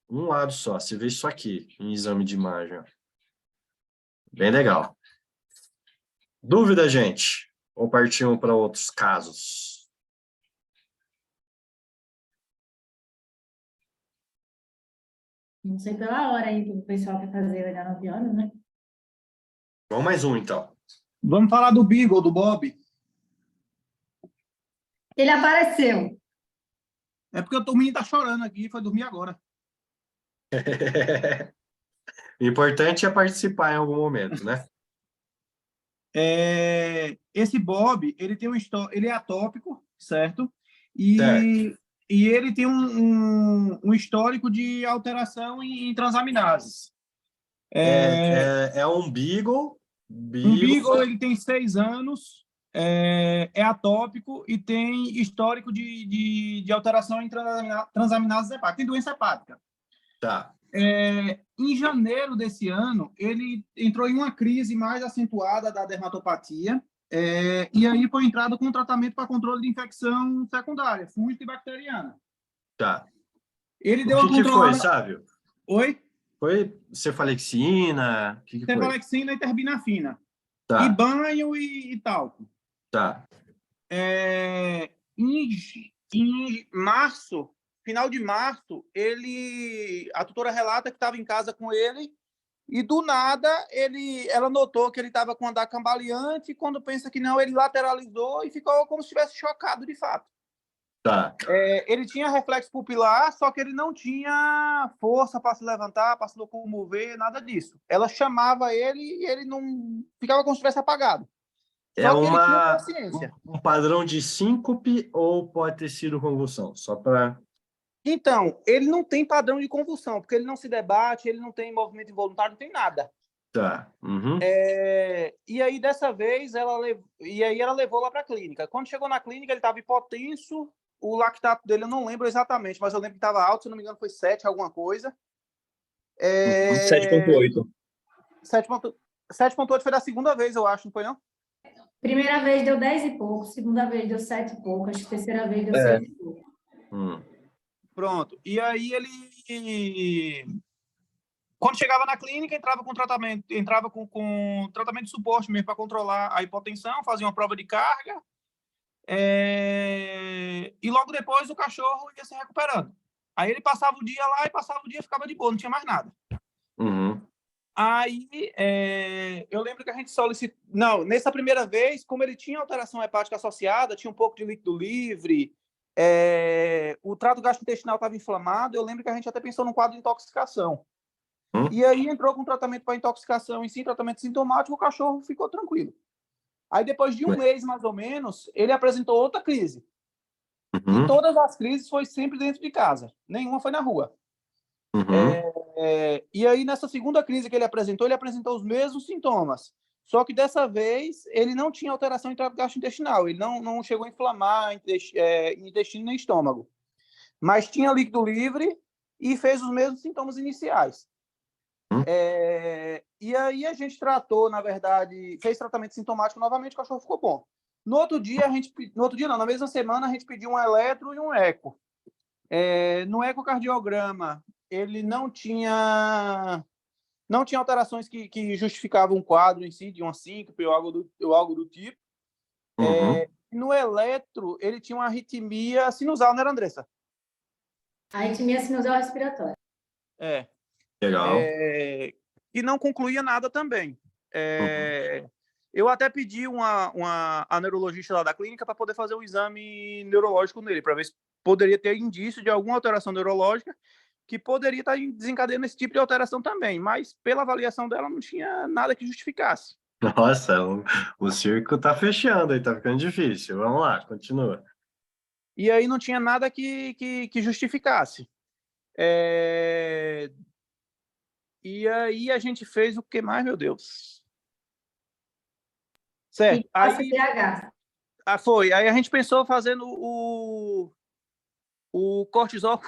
Um lado só. Você vê isso aqui em exame de imagem, ó. Bem legal. Dúvida, gente? Ou partimos para outros casos? Não sei pela hora aí que o pessoal quer fazer, vai dar 9 horas, né? Vamos mais um, então. Vamos falar do Beagle, do Bob. Ele apareceu. É porque o menino tá chorando aqui, foi dormir agora. O importante é participar em algum momento, né? Esse Bob, ele tem ele é atópico, certo? Certo. E ele tem um histórico de alteração em transaminases. É um Beagle. Um Beagle. Beagle, ele tem 6 anos, é atópico e tem histórico de alteração em transaminases hepáticas. Tem doença hepática. Tá. Em janeiro desse ano, ele entrou em uma crise mais acentuada da dermatopatia, e aí foi entrado com tratamento para controle de infecção secundária, fúngica e bacteriana. Tá. Ele deu O uma que foi, controlada... Sávio? Oi? Foi cefalexina? O que foi? Cefalexina e terbinafina. Tá. E banho e talco. Tá. Em março, final de março, a tutora relata que estava em casa com ele e, do nada, ela notou que ele estava com andar cambaleante e, quando pensa que não, ele lateralizou e ficou como se estivesse chocado, de fato. Tá. Ele tinha reflexo pupilar, só que ele não tinha força para se levantar, para se locomover, nada disso. Ela chamava ele e ele não ficava como se estivesse apagado. Só que ele tinha consciência. Um padrão de síncope ou pode ter sido convulsão? Só para... Então, ele não tem padrão de convulsão, porque ele não se debate, ele não tem movimento involuntário, não tem nada. Tá. Uhum. E aí, dessa vez, ela levou lá para a clínica. Quando chegou na clínica, ele estava hipotenso, o lactato dele eu não lembro exatamente, mas eu lembro que estava alto, se não me engano foi 7 alguma coisa. 7,8. 7,8 foi da segunda vez, eu acho, não foi não? Primeira vez deu 10 e pouco, segunda vez deu 7 e pouco, acho que terceira vez deu 6 e pouco. Pronto. E aí ele... Quando chegava na clínica, entrava com tratamento de suporte mesmo para controlar a hipotensão, fazia uma prova de carga, e logo depois o cachorro ia se recuperando. Aí ele passava o dia lá e passava o dia, ficava de boa, não tinha mais nada. Uhum. Aí eu lembro que a gente solicitou... Não, nessa primeira vez, como ele tinha alteração hepática associada, tinha um pouco de líquido livre, o trato gastrointestinal estava inflamado, eu lembro que a gente até pensou num quadro de intoxicação. E aí entrou com tratamento para intoxicação em si, tratamento sintomático, o cachorro ficou tranquilo. Aí depois de um mês, mais ou menos, ele apresentou outra crise. Uhum. E todas as crises foi sempre dentro de casa, nenhuma foi na rua. Uhum. E aí, nessa segunda crise que ele apresentou os mesmos sintomas. Só que dessa vez, ele não tinha alteração em trato gastrointestinal, ele não chegou a inflamar intestino nem estômago. Mas tinha líquido livre e fez os mesmos sintomas iniciais. E aí a gente tratou, na verdade, fez tratamento sintomático novamente, o cachorro ficou bom. Na mesma semana, a gente pediu um eletro e um eco. No ecocardiograma, ele não tinha alterações que justificavam um quadro em si, de uma síncope ou algo do tipo. Uhum. No eletro, ele tinha uma arritmia sinusal, não era, Andressa? A arritmia sinusal respiratória. Legal. E não concluía nada também. Eu até pedi a neurologista lá da clínica para poder fazer um exame neurológico nele, para ver se poderia ter indício de alguma alteração neurológica que poderia estar desencadeando esse tipo de alteração também, mas pela avaliação dela não tinha nada que justificasse. Nossa, o circo tá fechando aí, tá ficando difícil. Vamos lá, continua. E aí não tinha nada que justificasse. E aí a gente fez o que mais, meu Deus? Certo. A CTH. Foi. Aí a gente pensou fazendo o cortisol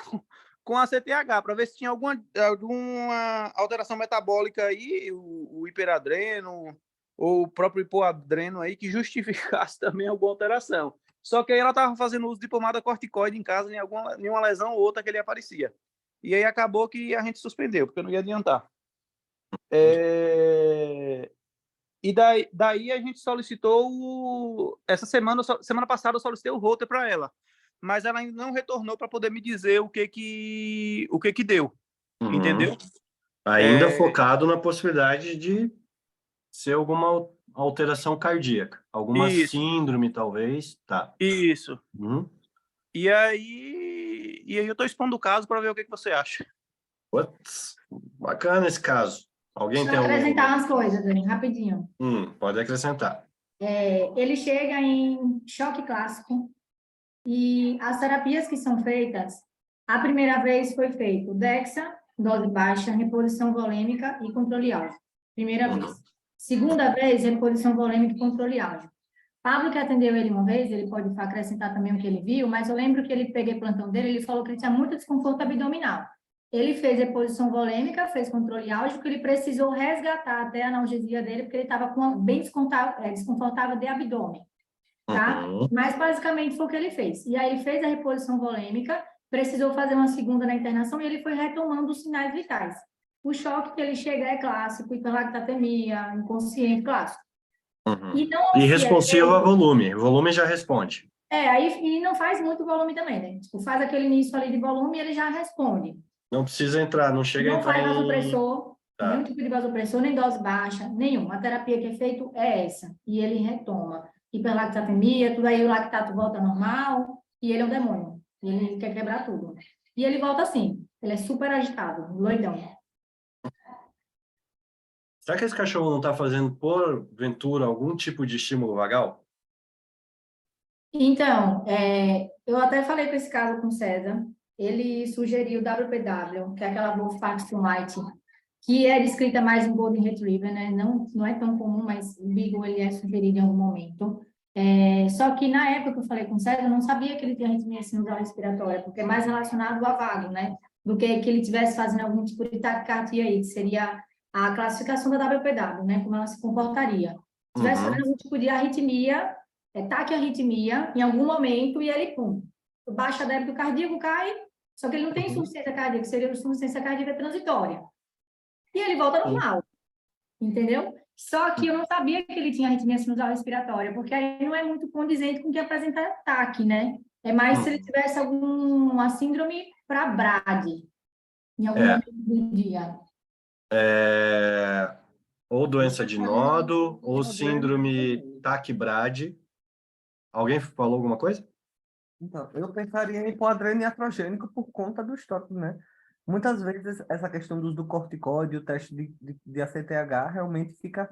com a CTH, para ver se tinha alguma alteração metabólica aí, o hiperadreno, ou o próprio hipoadreno aí, que justificasse também alguma alteração. Só que aí ela estava fazendo uso de pomada corticoide em casa, nenhuma lesão ou outra que ele aparecia. E aí acabou que a gente suspendeu, porque não ia adiantar. E daí a gente solicitou essa semana passada eu solicitei o Holter para ela, mas ela ainda não retornou para poder me dizer o que deu, entendeu? Ainda focado na possibilidade de ser alguma alteração cardíaca, alguma síndrome talvez, tá? Isso. E aí eu estou expondo o caso para ver o que você acha. Putz, bacana esse caso. Alguém Deixa tem eu algum... acrescentar umas coisas, Dani, rapidinho. Pode acrescentar. Ele chega em choque clássico e as terapias que são feitas, a primeira vez foi feito Dexa, dose baixa, reposição volêmica e controle álgico. Primeira vez. Segunda vez, reposição volêmica e controle álgico. Pablo, que atendeu ele uma vez, ele pode acrescentar também o que ele viu, mas eu lembro que ele peguei plantão dele, ele falou que ele tinha muito desconforto abdominal. Ele fez reposição volêmica, fez controle álgico, ele precisou resgatar até a analgesia dele, porque ele estava bem desconfortável de abdômen, tá? Mas basicamente foi o que ele fez. E aí ele fez a reposição volêmica, precisou fazer uma segunda na internação e ele foi retomando os sinais vitais. O choque que ele chega é clássico, hiperlactatemia, inconsciente, clássico. E, não E responsivo a volume. O volume já responde. Aí e não faz muito volume também, né? Tipo, faz aquele início ali de volume e ele já responde. Não precisa entrar, não chega a Não entrar faz em... vasopressor, Tá. nenhum tipo de vasopressor, nem dose baixa, nenhum. A terapia que é feita é essa. E ele retoma. Hiperlactatemia, tudo aí o lactato volta ao normal e ele é um demônio. E ele quer quebrar tudo. E ele volta assim. Ele é super agitado, doidão. Será que esse cachorro não está fazendo, porventura, algum tipo de estímulo vagal? Então, eu até falei com esse caso com o César. Ele sugeriu o WPW, que é aquela Wolfpack Light, que é descrita mais em Golden Retriever, né? Não é tão comum, mas o Beagle ele é sugerido em algum momento. Só que na época que eu falei com o César, eu não sabia que ele tinha arritmia sinusal respiratória, porque é mais relacionado a vago, né? Do que ele estivesse fazendo algum tipo de taquicardia aí, que seria a classificação da WPW, né? Como ela se comportaria. Se estivesse fazendo algum tipo de arritmia, taquiarritmia, em algum momento, e ele, pum, baixa débito cardíaco, cai, só que ele não tem insuficiência cardíaca, que seria a insuficiência cardíaca transitória. E ele volta normal, entendeu? Só que eu não sabia que ele tinha arritmia sinusal respiratória, porque aí não é muito condizente com que apresenta ataque, né? É mais se ele tivesse alguma síndrome para BRAD, em algum momento do dia. Ou doença de nodo, ou síndrome taquibrade. Alguém falou alguma coisa? Então, eu pensaria em hipodreno iatrogênico por conta do histórico, né? Muitas vezes essa questão do uso do corticoide, o teste de ACTH realmente fica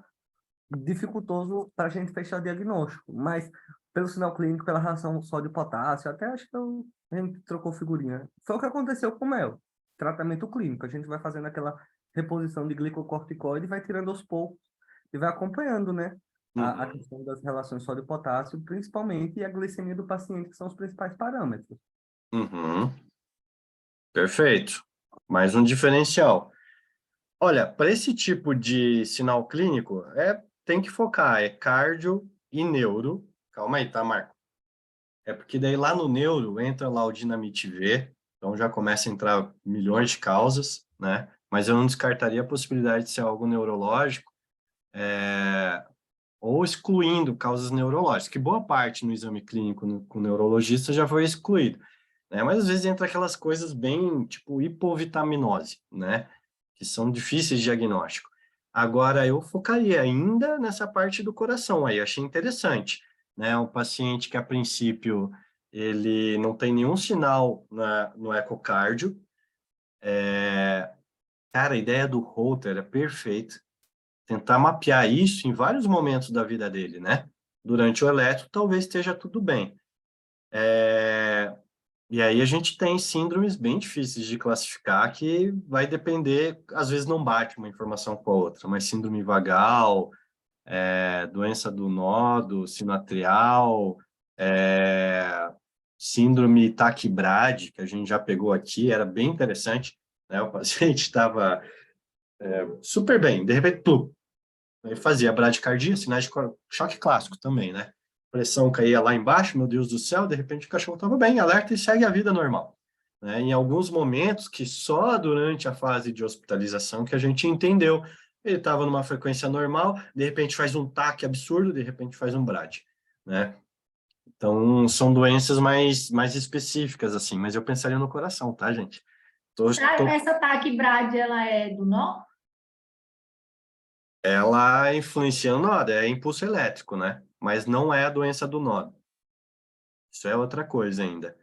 dificultoso para a gente fechar o diagnóstico, mas pelo sinal clínico, pela relação sódio-potássio, até acho que a gente trocou figurinha. Foi o que aconteceu com o mel, tratamento clínico. A gente vai fazendo aquela reposição de glicocorticoide e vai tirando aos poucos e vai acompanhando, né? A questão das relações sódio-potássio, principalmente, e a glicemia do paciente, que são os principais parâmetros. Perfeito. Mais um diferencial. Olha, para esse tipo de sinal clínico, tem que focar, cardio e neuro. Calma aí, tá, Marco? É porque daí lá no neuro entra lá o Dinamite V, então já começa a entrar milhões de causas, né? Mas eu não descartaria a possibilidade de ser algo neurológico, ou excluindo causas neurológicas, que boa parte no exame clínico com o neurologista já foi excluído, né? Mas às vezes entra aquelas coisas bem, tipo hipovitaminose, né? Que são difíceis de diagnóstico. Agora, eu focaria ainda nessa parte do coração aí, achei interessante, né? Um paciente que, a princípio, ele não tem nenhum sinal no ecocardio. Cara, a ideia do Holter é perfeita. Tentar mapear isso em vários momentos da vida dele, né? Durante o eletro, talvez esteja tudo bem. E aí a gente tem síndromes bem difíceis de classificar, que vai depender, às vezes não bate uma informação com a outra, mas síndrome vagal, doença do nodo, sinoatrial, síndrome taquibrade, que a gente já pegou aqui, era bem interessante, né? O paciente estava super bem, de repente, plum, ele fazia bradicardia, sinais de choque clássico também, né? Pressão caía lá embaixo, meu Deus do céu, de repente o cachorro estava bem, alerta e segue a vida normal. Né? Em alguns momentos que só durante a fase de hospitalização que a gente entendeu, ele estava numa frequência normal, de repente faz um TAC absurdo, de repente faz um BRAD, né? Então, são doenças mais específicas, assim, mas eu pensaria no coração, tá, gente? Essa taquibrade, ela é do nó? Ela influencia no nódo, é impulso elétrico, né? Mas não é a doença do nódo. Isso é outra coisa ainda.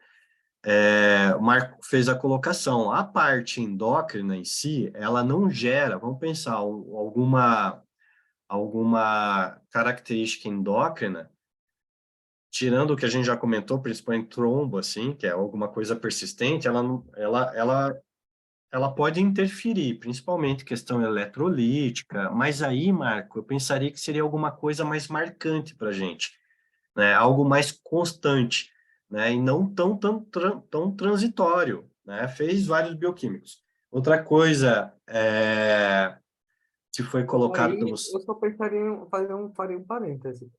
o Marco fez a colocação. A parte endócrina em si, ela não gera, vamos pensar, alguma característica endócrina, tirando o que a gente já comentou, principalmente trombo, assim, que é alguma coisa persistente, ela pode interferir, principalmente questão eletrolítica, mas aí, Marco, eu pensaria que seria alguma coisa mais marcante para a gente, né? Algo mais constante, né? E não tão transitório, né? Fez vários bioquímicos. Outra coisa que foi colocado para Aí você. eu só pensaria em faria um parêntese.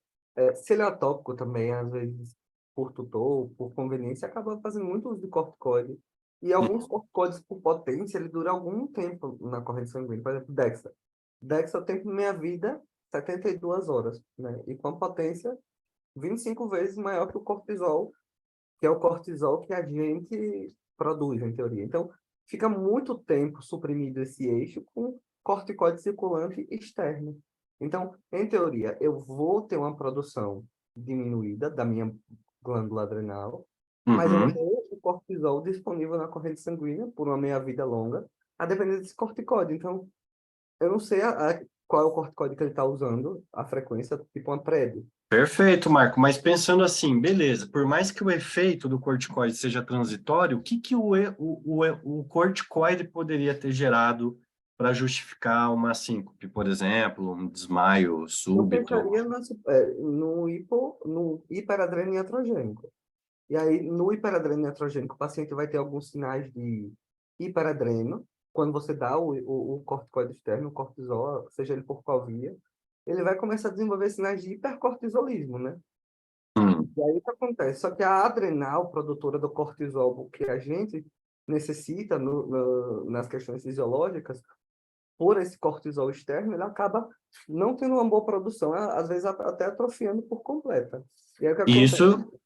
Se ele é atópico também, às vezes, por tutor, por conveniência, acaba fazendo muito uso de corticoide. E alguns corticoides, por potência, ele dura algum tempo na corrente sanguínea. Por exemplo, Dexa. Dexa, o tempo de minha vida, 72 horas, né? E com potência 25 vezes maior que o cortisol, que é o cortisol que a gente produz, em teoria. Então, fica muito tempo suprimido esse eixo com corticoide circulante externo. Então, em teoria, eu vou ter uma produção diminuída da minha glândula adrenal, mas eu vou ter o cortisol disponível na corrente sanguínea por uma meia-vida longa, a depender desse corticoide. Então, eu não sei qual é o corticoide que ele está usando, a frequência, tipo uma PrEP. Perfeito, Marco, mas pensando assim, beleza, por mais que o efeito do corticoide seja transitório, o que o corticoide poderia ter gerado para justificar uma síncope, por exemplo, um desmaio Eu súbito? pensaria no hiperadreno iatrogênico. E aí, no hiperadreno iatrogênico, o paciente vai ter alguns sinais de hiperadreno, quando você dá o corticoide externo, o cortisol, seja ele por qual via, ele vai começar a desenvolver sinais de hipercortisolismo, né? Hum, E aí o que acontece? Só que a adrenal, produtora do cortisol, que a gente necessita nas questões fisiológicas, por esse cortisol externo, ele acaba não tendo uma boa produção, às vezes até atrofiando por completa. E aí o que acontece?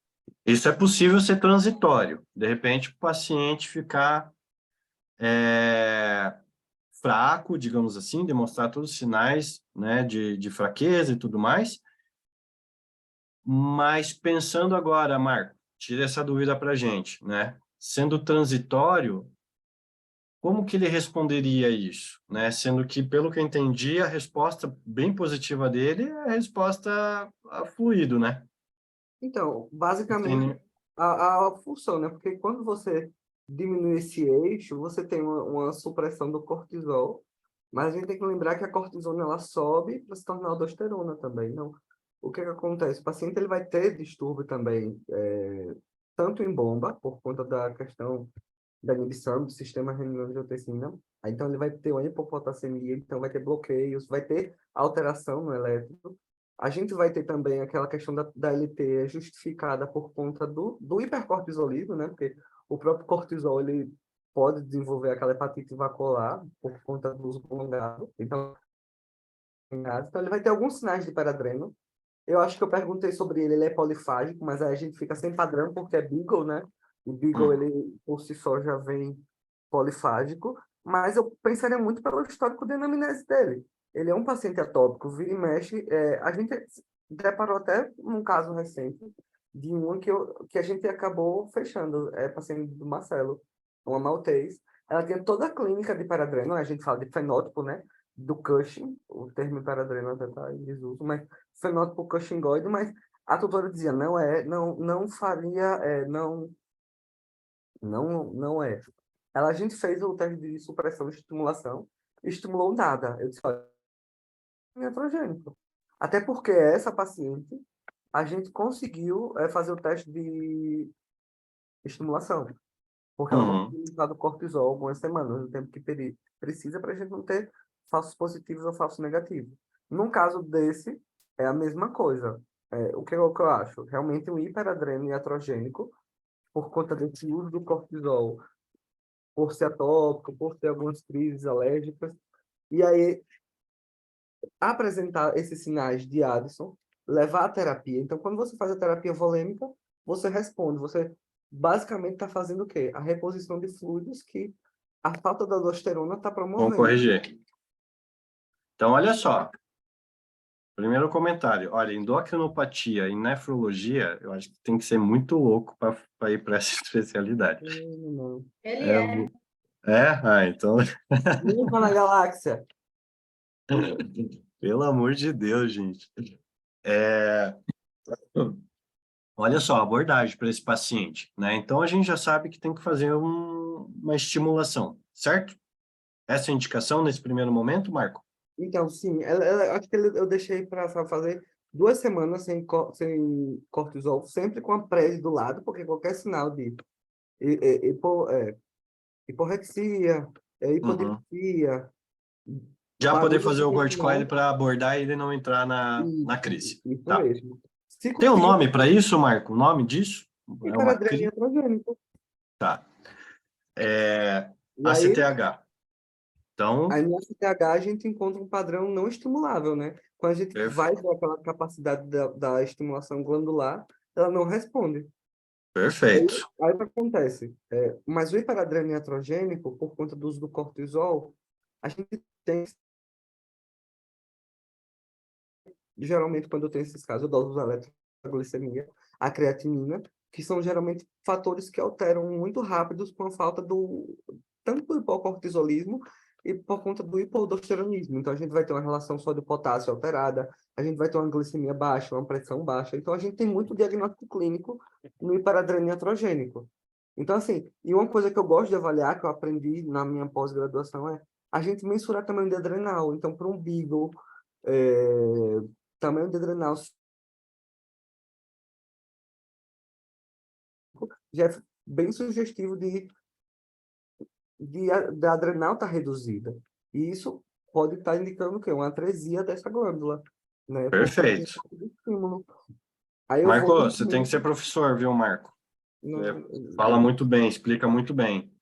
Isso é possível ser transitório. De repente, o paciente ficar fraco, digamos assim, demonstrar todos os sinais, né, de fraqueza e tudo mais. Mas pensando agora, Marco, tira essa dúvida para a gente, né? Sendo transitório, como que ele responderia isso, né? Sendo que, pelo que eu entendi, a resposta bem positiva dele é a resposta a fluido, né? Então, Não tem basicamente, a função, né? Porque quando você diminui esse eixo, você tem uma supressão do cortisol, mas a gente tem que lembrar que a cortisona ela sobe para se tornar aldosterona também. Então, o que que acontece? O paciente ele vai ter distúrbio também, tanto em bomba, por conta da questão da inibição do sistema renina-angiotensina. Aí, então, ele vai ter uma hipopotassemia, então vai ter bloqueios, vai ter alteração no elétrico. A gente vai ter também aquela questão da LT justificada por conta do hipercortisolismo, né? Porque o próprio cortisol, ele pode desenvolver aquela hepatite vascular por conta do uso prolongado. Então, ele vai ter alguns sinais de hiperadreno. Eu acho que eu perguntei sobre ele é polifágico, mas aí a gente fica sem padrão porque é Beagle, né? O Beagle, Hum, ele por si só já vem polifágico, mas eu pensaria muito pelo histórico de anamnese dele. Ele é um paciente atópico, vira e mexe. A gente deparou até num caso recente de uma que a gente acabou fechando, paciente do Marcelo, uma maltês. Ela tinha toda a clínica de paradreno, a gente fala de fenótipo, né? Do Cushing, o termo paradreno até está em desuso, mas fenótipo Cushingoide, mas a tutora dizia, não faria, não é. A gente fez o teste de supressão e estimulação, estimulou nada. Eu disse, olha, é iatrogênico. Até porque essa paciente, a gente conseguiu fazer o teste de estimulação, porque ela não uhum. tinha usado cortisol algumas semanas, no tempo que precisa para a gente não ter falsos positivos ou falsos negativos. Num caso desse, é a mesma coisa. O que eu acho? Realmente um hiperadreno iatrogênico, por conta desse uso do cortisol, por ser atópico, por ter algumas crises alérgicas, e aí apresentar esses sinais de Addison, levar a terapia. Então, quando você faz a terapia volêmica, você responde, você basicamente está fazendo o quê? A reposição de fluidos que a falta da aldosterona está Vamos promovendo. corrigir. Então, olha só. Primeiro comentário. Olha, endocrinopatia e nefrologia, eu acho que tem que ser muito louco para ir para essa especialidade. Não. Ele É, é. Ah, então, Limpa na galáxia. pelo amor de Deus, gente. É, olha só, a abordagem para esse paciente, né? Então, a gente já sabe que tem que fazer uma estimulação, certo? Essa é a indicação nesse primeiro momento, Marco? Então, sim, acho que eu deixei para fazer 2 semanas sem cortisol, sempre com a prese do lado, porque qualquer sinal de hi- hi- hipo, é, hiporrexia, Uhum. hipodipsia, Já poder barulho fazer o corticoide intestinal, para abordar e ele não entrar na crise. isso Tá. mesmo. Se Tem um conseguir, nome para isso, Marco? O nome disso? É uma hiperadrenia crise? androgênica. Tá. É, E ACTH. Então, aí no STH a gente encontra um padrão não estimulável, né? Quando a gente vai perfeito. ver aquela capacidade da estimulação glandular, ela não responde. Perfeito. Aí o que acontece? Mas o hiperadrênio iatrogênico, por conta do uso do cortisol, a gente tem, geralmente, quando eu tenho esses casos, eu dou a eletroglicemia, a creatinina, que são geralmente fatores que alteram muito rápidos com a falta tanto do hipocortisolismo e por conta do hipoaldosteronismo. Então, a gente vai ter uma relação sódio-potássio alterada, a gente vai ter uma glicemia baixa, uma pressão baixa. Então, a gente tem muito diagnóstico clínico no hiperadrênio iatrogênico. Então, assim, e uma coisa que eu gosto de avaliar, que eu aprendi na minha pós-graduação, é a gente mensurar tamanho de adrenal. Então, para um Beagle, é, tamanho de adrenal já é bem sugestivo da adrenal estar reduzida. E isso pode estar indicando o quê? Uma atresia dessa glândula, né? Por conta Perfeito. do estímulo. Aí eu Marco, vou você tem que ser professor, viu, Marco? Você no, fala muito bem, explica muito bem.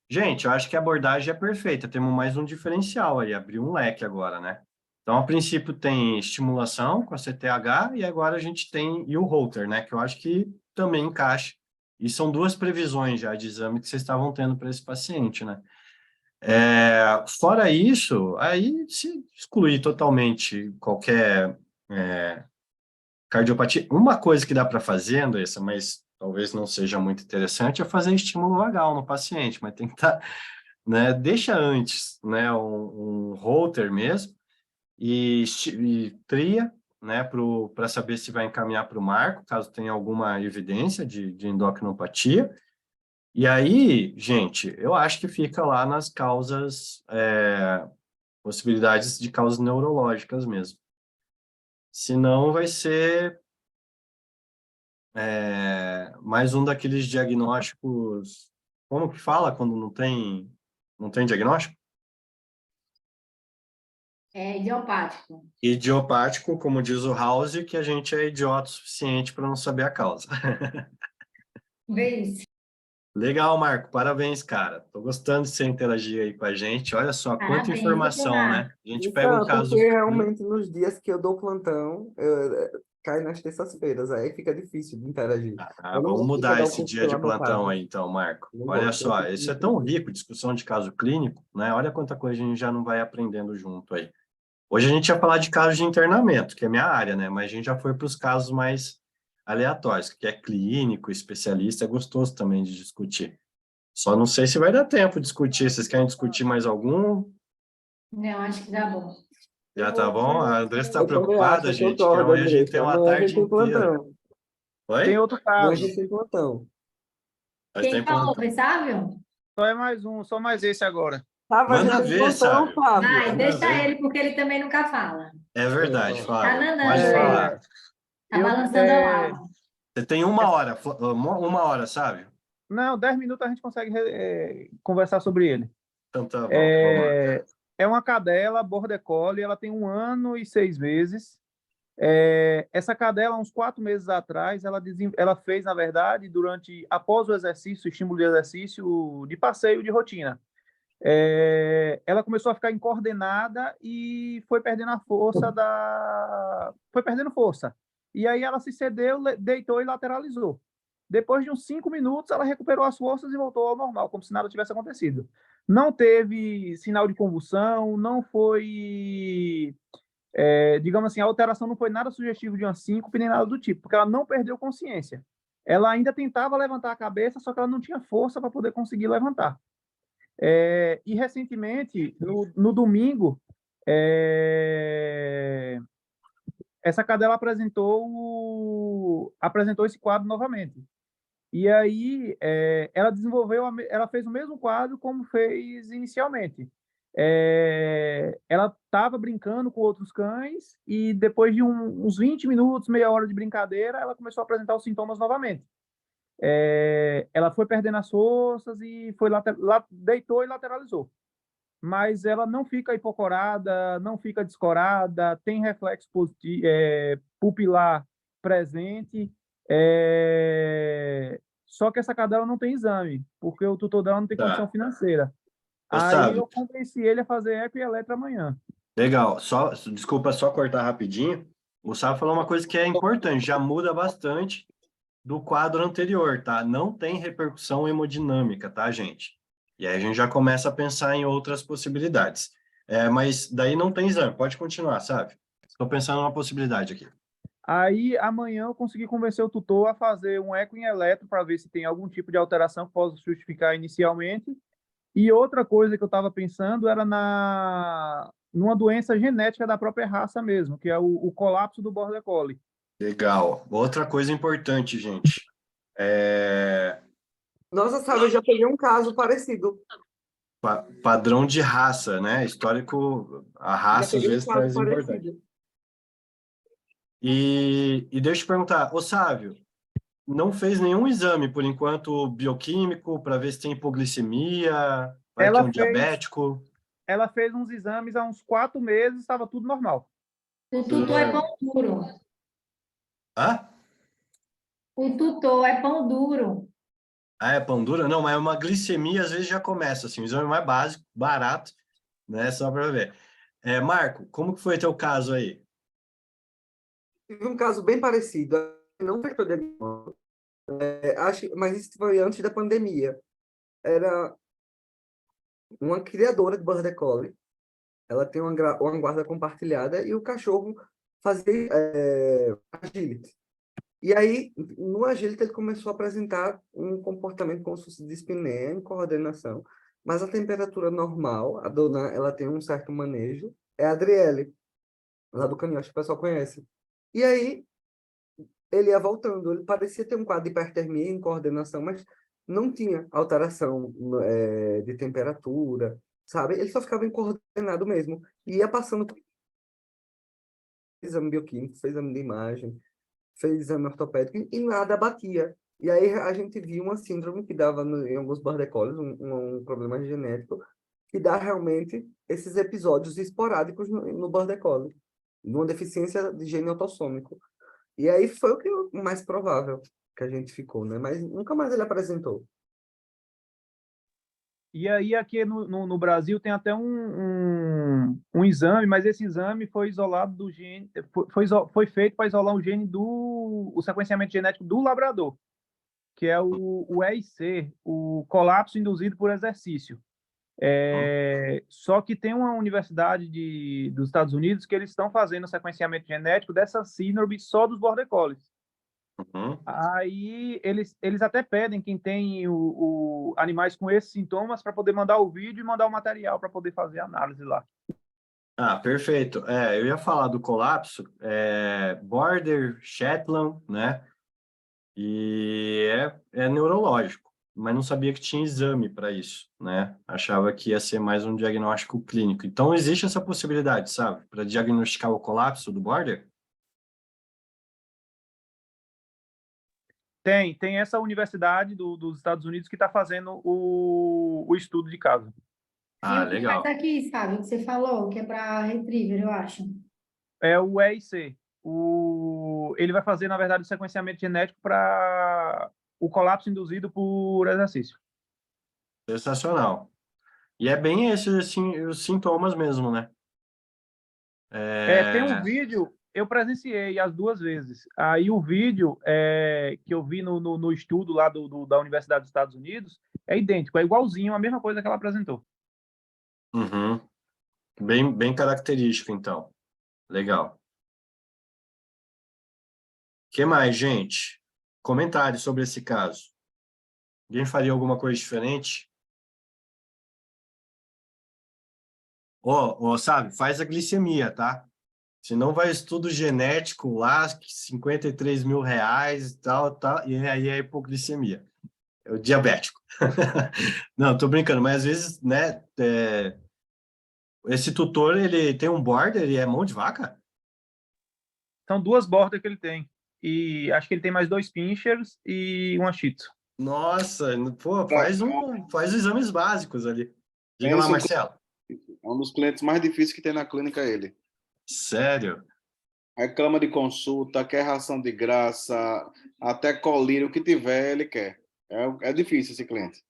Gente, eu acho que a abordagem é perfeita. Temos mais um diferencial aí, abriu um leque agora, né? Então, a princípio, tem estimulação com a CTH e agora a gente tem e o Holter, né? Que eu acho que também encaixa. E são duas previsões já de exame que vocês estavam tendo para esse paciente, né? Fora isso, aí se excluir totalmente qualquer cardiopatia. Uma coisa que dá para fazer, Andressa, mas talvez não seja muito interessante, é fazer estímulo vagal no paciente, mas tem que estar, né? Deixa antes, né? Um Holter mesmo e tria, né? Para saber se vai encaminhar para o marco, caso tenha alguma evidência de endocrinopatia. E aí, gente, eu acho que fica lá nas causas, possibilidades de causas neurológicas mesmo. Senão vai ser mais um daqueles diagnósticos. Como que fala quando não tem diagnóstico? É idiopático. Idiopático, como diz o House, que a gente é idiota o suficiente para não saber a causa. Vê isso. Legal, Marco, parabéns, cara. Tô gostando de você interagir aí com a gente. Olha só quanta Parabéns, informação, doutora. né? A gente pega um Então, porque caso. realmente nos dias que eu dou plantão, cai nas terças-feiras, aí fica difícil de interagir. Eu não Vamos gosto de mudar pegar o esse curso dia de pela plantão metade. aí, então, Marco. Não Olha gosto, eu só, fico isso é muito tão difícil. rico, discussão de caso clínico, né? Olha quanta coisa a gente já não vai aprendendo junto aí. Hoje a gente ia falar de casos de internamento, que é minha área, né? Mas a gente já foi para os casos mais aleatórios, que é clínico, especialista, é gostoso também de discutir. Só não sei se vai dar tempo de discutir. Vocês querem discutir mais algum? Não, acho que dá bom. Já tá bom? A Andressa está Eu também acho, preocupada, eu gente, que concordo, amanhã a gente tem Andressa. uma Amanhã a gente tarde tem inteira. plantão. Tem Oi? outro Amanhã a caso. gente tem plantão. Mas Quem tem falou, plantão. foi Sávio? Só é mais um, só mais esse agora. Ah, mas já Manda tem ver, plantão, sabe? Fábio. Vai, Manda deixa ver. ele, porque ele também nunca fala. É verdade, Tá Flávio. Pode nanando ele. falar. É, Tá eu, balançando a lava. Você tem uma hora, uma hora, sabe? não, 10 minutos a gente consegue conversar sobre ele. Então tá bom, vamos lá. É uma cadela border collie, ela tem 1 ano e 6 meses. Essa cadela, uns 4 meses atrás, ela fez, na verdade, após o exercício, o estímulo de exercício de passeio de rotina. Ela começou a ficar incoordenada e foi perdendo a força foi perdendo força. E aí ela se cedeu, deitou e lateralizou. Depois de uns 5 minutos, ela recuperou as forças e voltou ao normal, como se nada tivesse acontecido. Não teve sinal de convulsão, não foi digamos assim, a alteração não foi nada sugestivo de uma síncope nem nada do tipo, porque ela não perdeu consciência. Ela ainda tentava levantar a cabeça, só que ela não tinha força para poder conseguir levantar. E recentemente, no domingo, essa cadela apresentou esse quadro novamente. E aí ela fez o mesmo quadro como fez inicialmente. Ela estava brincando com outros cães e depois de uns 20 minutos, meia hora de brincadeira, ela começou a apresentar os sintomas novamente. Ela foi perdendo as forças e deitou e lateralizou. Mas ela não fica hipocorada, não fica descorada, tem reflexo pupilar presente. Só que essa cadela não tem exame, porque o tutor dela não tem condição Tá. financeira. Ô, Aí Sávio, eu convenci ele a fazer eco e eletro amanhã. legal. Desculpa só cortar rapidinho. O Sávio falou uma coisa que é importante, já muda bastante do quadro anterior, tá? Não tem repercussão hemodinâmica, tá, gente? E aí a gente já começa a pensar em outras possibilidades. Mas daí não tem exame, pode continuar, sabe? Estou pensando numa possibilidade aqui. Aí amanhã eu consegui convencer o tutor a fazer um eco em eletro para ver se tem algum tipo de alteração que possa justificar inicialmente. E outra coisa que eu estava pensando era numa doença genética da própria raça mesmo, que é o colapso do Border Collie. Legal. Outra coisa importante, gente. Nossa, sabe, eu já peguei um caso parecido. Padrão de raça, né? Histórico, a Já raça às peguei um vezes caso traz importante. parecido. E deixa eu te perguntar, ô Sávio, não fez nenhum exame por enquanto bioquímico para ver se tem hipoglicemia, vai que é Ela um fez, diabético? ela fez uns exames há uns 4 meses, estava tudo normal. O Tudo tutor é pão normal. duro. Ah? O tutor é pão duro. Ah, é pão dura? Não, mas uma glicemia às vezes já começa, assim, um exame mais básico, barato, né? Só para ver. Marco, como que foi teu caso aí? Tive um caso bem parecido. Não foi diagnóstico. Mas isso foi antes da pandemia. Era uma criadora de Border Collie. Ela tem uma guarda compartilhada e o cachorro fazia agility. E aí, no agility, ele começou a apresentar um comportamento como se fosse dispneia, coordenação, mas a temperatura normal, a dona, ela tem um certo manejo, é a Adriele, lá do canil, acho que o pessoal conhece. E aí, ele ia voltando, ele parecia ter um quadro de hipertermia em coordenação, mas não tinha alteração de temperatura, sabe? Ele só ficava incoordenado mesmo. E ia passando por exame bioquímico, fez exame de imagem, fez exame ortopédico e nada batia. E aí a gente viu uma síndrome que dava em alguns border collies, um problema genético, que dá realmente esses episódios esporádicos no border collie, numa deficiência de gene autossômico. E aí foi o mais provável que a gente ficou, né? Mas nunca mais ele apresentou. E aí aqui no Brasil tem até um exame, mas esse exame foi isolado do gene, foi feito para isolar o gene o sequenciamento genético do labrador, que é o EIC, o colapso induzido por exercício. Só que tem uma universidade dos Estados Unidos que eles estão fazendo o sequenciamento genético dessa síndrome só dos Border Collies. Uhum. Aí eles até pedem quem tem animais com esses sintomas para poder mandar o vídeo e mandar o material para poder fazer a análise lá. Ah, perfeito. Eu ia falar do colapso, Border, Shetland, né? E é neurológico, mas não sabia que tinha exame para isso, né? Achava que ia ser mais um diagnóstico clínico. Então, existe essa possibilidade, sabe? Para diagnosticar o colapso do Border? Tem essa universidade dos Estados Unidos que está fazendo o estudo de caso. E Ah, o que faz legal. aqui, sabe? O que você falou, que é para retriever, eu acho. É o EIC. Ele vai fazer, na verdade, o sequenciamento genético para o colapso induzido por exercício. Sensacional. E é bem esses, assim, os sintomas mesmo, né? Tem um vídeo, eu presenciei as 2 vezes. Aí o vídeo que eu vi no estudo lá da Universidade dos Estados Unidos é idêntico, é igualzinho, a mesma coisa que ela apresentou. Uhum. Bem característico, então. Legal. O que mais, gente? Comentários sobre esse caso. Alguém faria alguma coisa diferente? Sabe, faz a glicemia, tá? Se não vai estudo genético lá, 53 mil reais e tal, e aí é hipoglicemia. É o diabético. Não, tô brincando, mas às vezes, né, esse tutor, ele tem um border, ele é mão de vaca? São 2 bordas que ele tem. E acho que ele tem mais 2 pinchers e uma shih tzu. Nossa, pô, Pra faz os exames básicos ali. Diga lá, Pensa, Marcelo. é um dos clientes mais difíceis que tem na clínica ele. Sério? Reclama de consulta, quer ração de graça, até colírio, o que tiver, ele quer. É difícil esse cliente.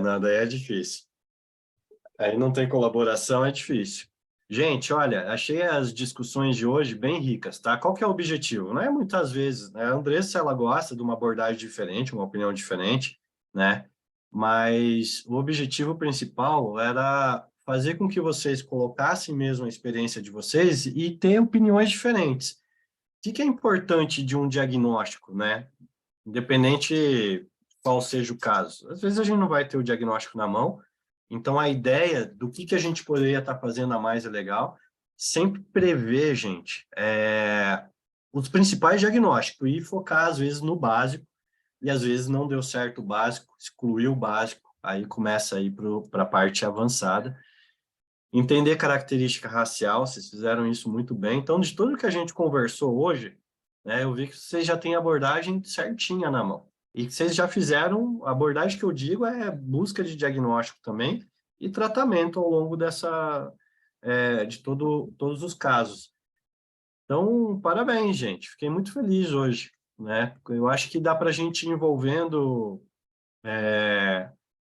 Não, daí é difícil. Aí não tem colaboração, é difícil. Gente, olha, achei as discussões de hoje bem ricas, tá? Qual que é o objetivo? Não é muitas vezes, né? A Andressa, ela gosta de uma abordagem diferente, uma opinião diferente, né? Mas o objetivo principal era fazer com que vocês colocassem mesmo a experiência de vocês e ter opiniões diferentes. O que é importante de um diagnóstico, né? Independente qual seja o caso. Às vezes a gente não vai ter o diagnóstico na mão, então a ideia do que a gente poderia estar fazendo a mais é legal, sempre prever, gente, os principais diagnósticos e focar, às vezes, no básico, e às vezes não deu certo o básico, excluiu o básico, aí começa a ir para a parte avançada. Entender característica racial, vocês fizeram isso muito bem. Então, de tudo que a gente conversou hoje, né, eu vi que vocês já têm a abordagem certinha na mão. E que vocês já fizeram, a abordagem que eu digo é busca de diagnóstico também e tratamento ao longo de todos os casos. Então, parabéns, gente. Fiquei muito feliz hoje, né? Eu acho que dá para a gente ir envolvendo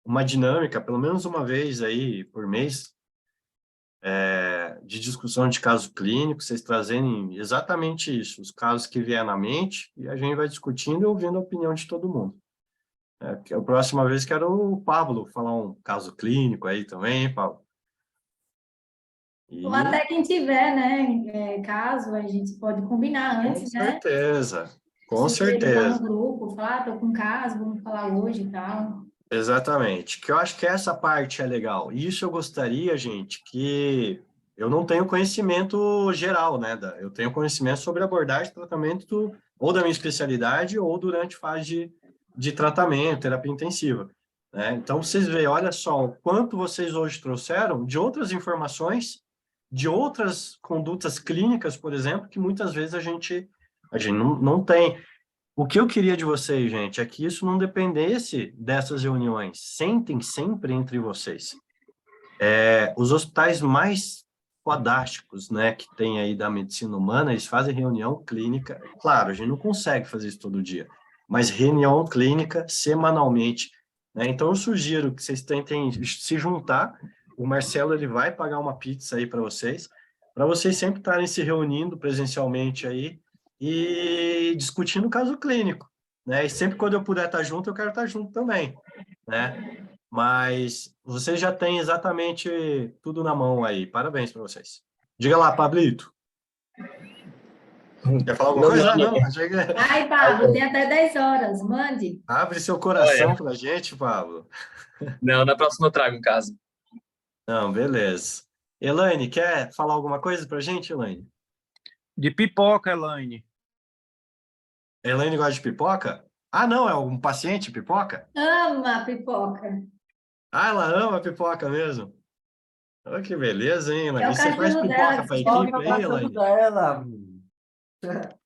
uma dinâmica, pelo menos uma vez aí por mês, de discussão de caso clínico, vocês trazerem exatamente isso, os casos que vier na mente, e a gente vai discutindo e ouvindo a opinião de todo mundo. Porque a próxima vez quero o Pablo falar um caso clínico aí também, Pablo. Ou até quem tiver, né, caso, a gente pode combinar Com antes, né? certeza, com Sugerir lá no certeza. grupo, falar, tô com caso, vamos falar hoje e tal. Exatamente, que eu acho que essa parte é legal. Isso eu gostaria, gente, que eu não tenho conhecimento geral, né? Eu tenho conhecimento sobre abordagem, tratamento, ou da minha especialidade, ou durante fase de tratamento, terapia intensiva, né? Então, vocês veem, olha só, o quanto vocês hoje trouxeram de outras informações, de outras condutas clínicas, por exemplo, que muitas vezes a gente não tem. O que eu queria de vocês, gente, é que isso não dependesse dessas reuniões. Sentem sempre entre vocês. Os hospitais mais fodásticos, né, que tem aí da medicina humana, eles fazem reunião clínica. Claro, a gente não consegue fazer isso todo dia, mas reunião clínica semanalmente, né? Então, eu sugiro que vocês tentem se juntar. O Marcelo, ele vai pagar uma pizza aí para vocês sempre estarem se reunindo presencialmente aí e discutindo o caso clínico, né? E sempre quando eu puder estar junto, eu quero estar junto também, né? Mas vocês já têm exatamente tudo na mão aí. Parabéns para vocês. Diga lá, Pablito. Quer falar alguma coisa? Não. Ai, Pablo, tem até 10 horas, mande. Abre seu coração para a gente, Pablo. Não, na próxima eu trago um caso. Não, beleza. Elaine, quer falar alguma coisa para a gente, Elaine? De pipoca, Elaine. Elaine gosta de pipoca? Ah, não, é um paciente pipoca? Ama pipoca. Ah, ela ama pipoca mesmo. Olha que beleza, hein, Elaine? É o E você faz cachorro pipoca dela, para a que Só equipe o aí, cachorro Elaine? dela.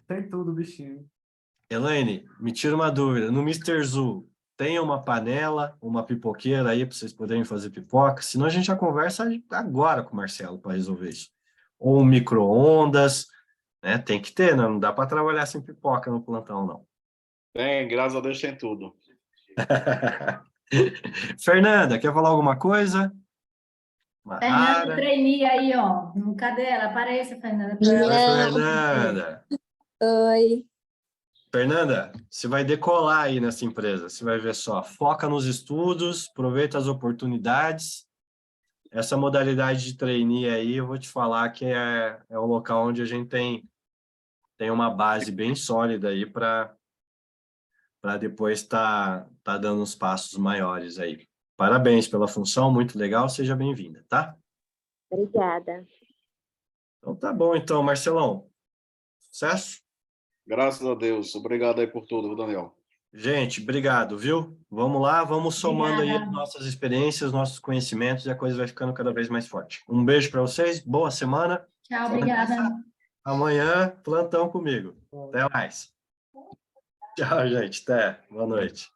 Tem tudo, bichinho. Elaine, me tira uma dúvida. No Mr. Zoo, tem uma panela, uma pipoqueira aí para vocês poderem fazer pipoca? Senão a gente já conversa agora com o Marcelo para resolver isso. Ou um micro-ondas, né? Tem que ter, né? Não dá para trabalhar sem pipoca no plantão, não. Tem, graças a Deus tem tudo. Fernanda, quer falar alguma coisa? Fernanda, trainee aí, ó. Cadê ela? Apareça, Fernanda. Oi, Fernanda. Oi. Fernanda, você vai decolar aí nessa empresa. Você vai ver só. Foca nos estudos, aproveita as oportunidades essa modalidade de trainee aí, eu vou te falar que é um local onde a gente tem uma base bem sólida aí para depois tá dando uns passos maiores aí. Parabéns pela função, muito legal, seja bem-vinda, tá? Obrigada. Então tá bom, então, Marcelão. Sucesso? Graças a Deus. Obrigado aí por tudo, Daniel. Gente, obrigado, viu? Vamos lá, vamos somando aí Obrigada. nossas experiências, nossos conhecimentos e a coisa vai ficando cada vez mais forte. Um beijo para vocês, boa semana. Tchau, obrigada. Amanhã, plantão comigo. Até mais. Tchau, gente. Até. Boa noite.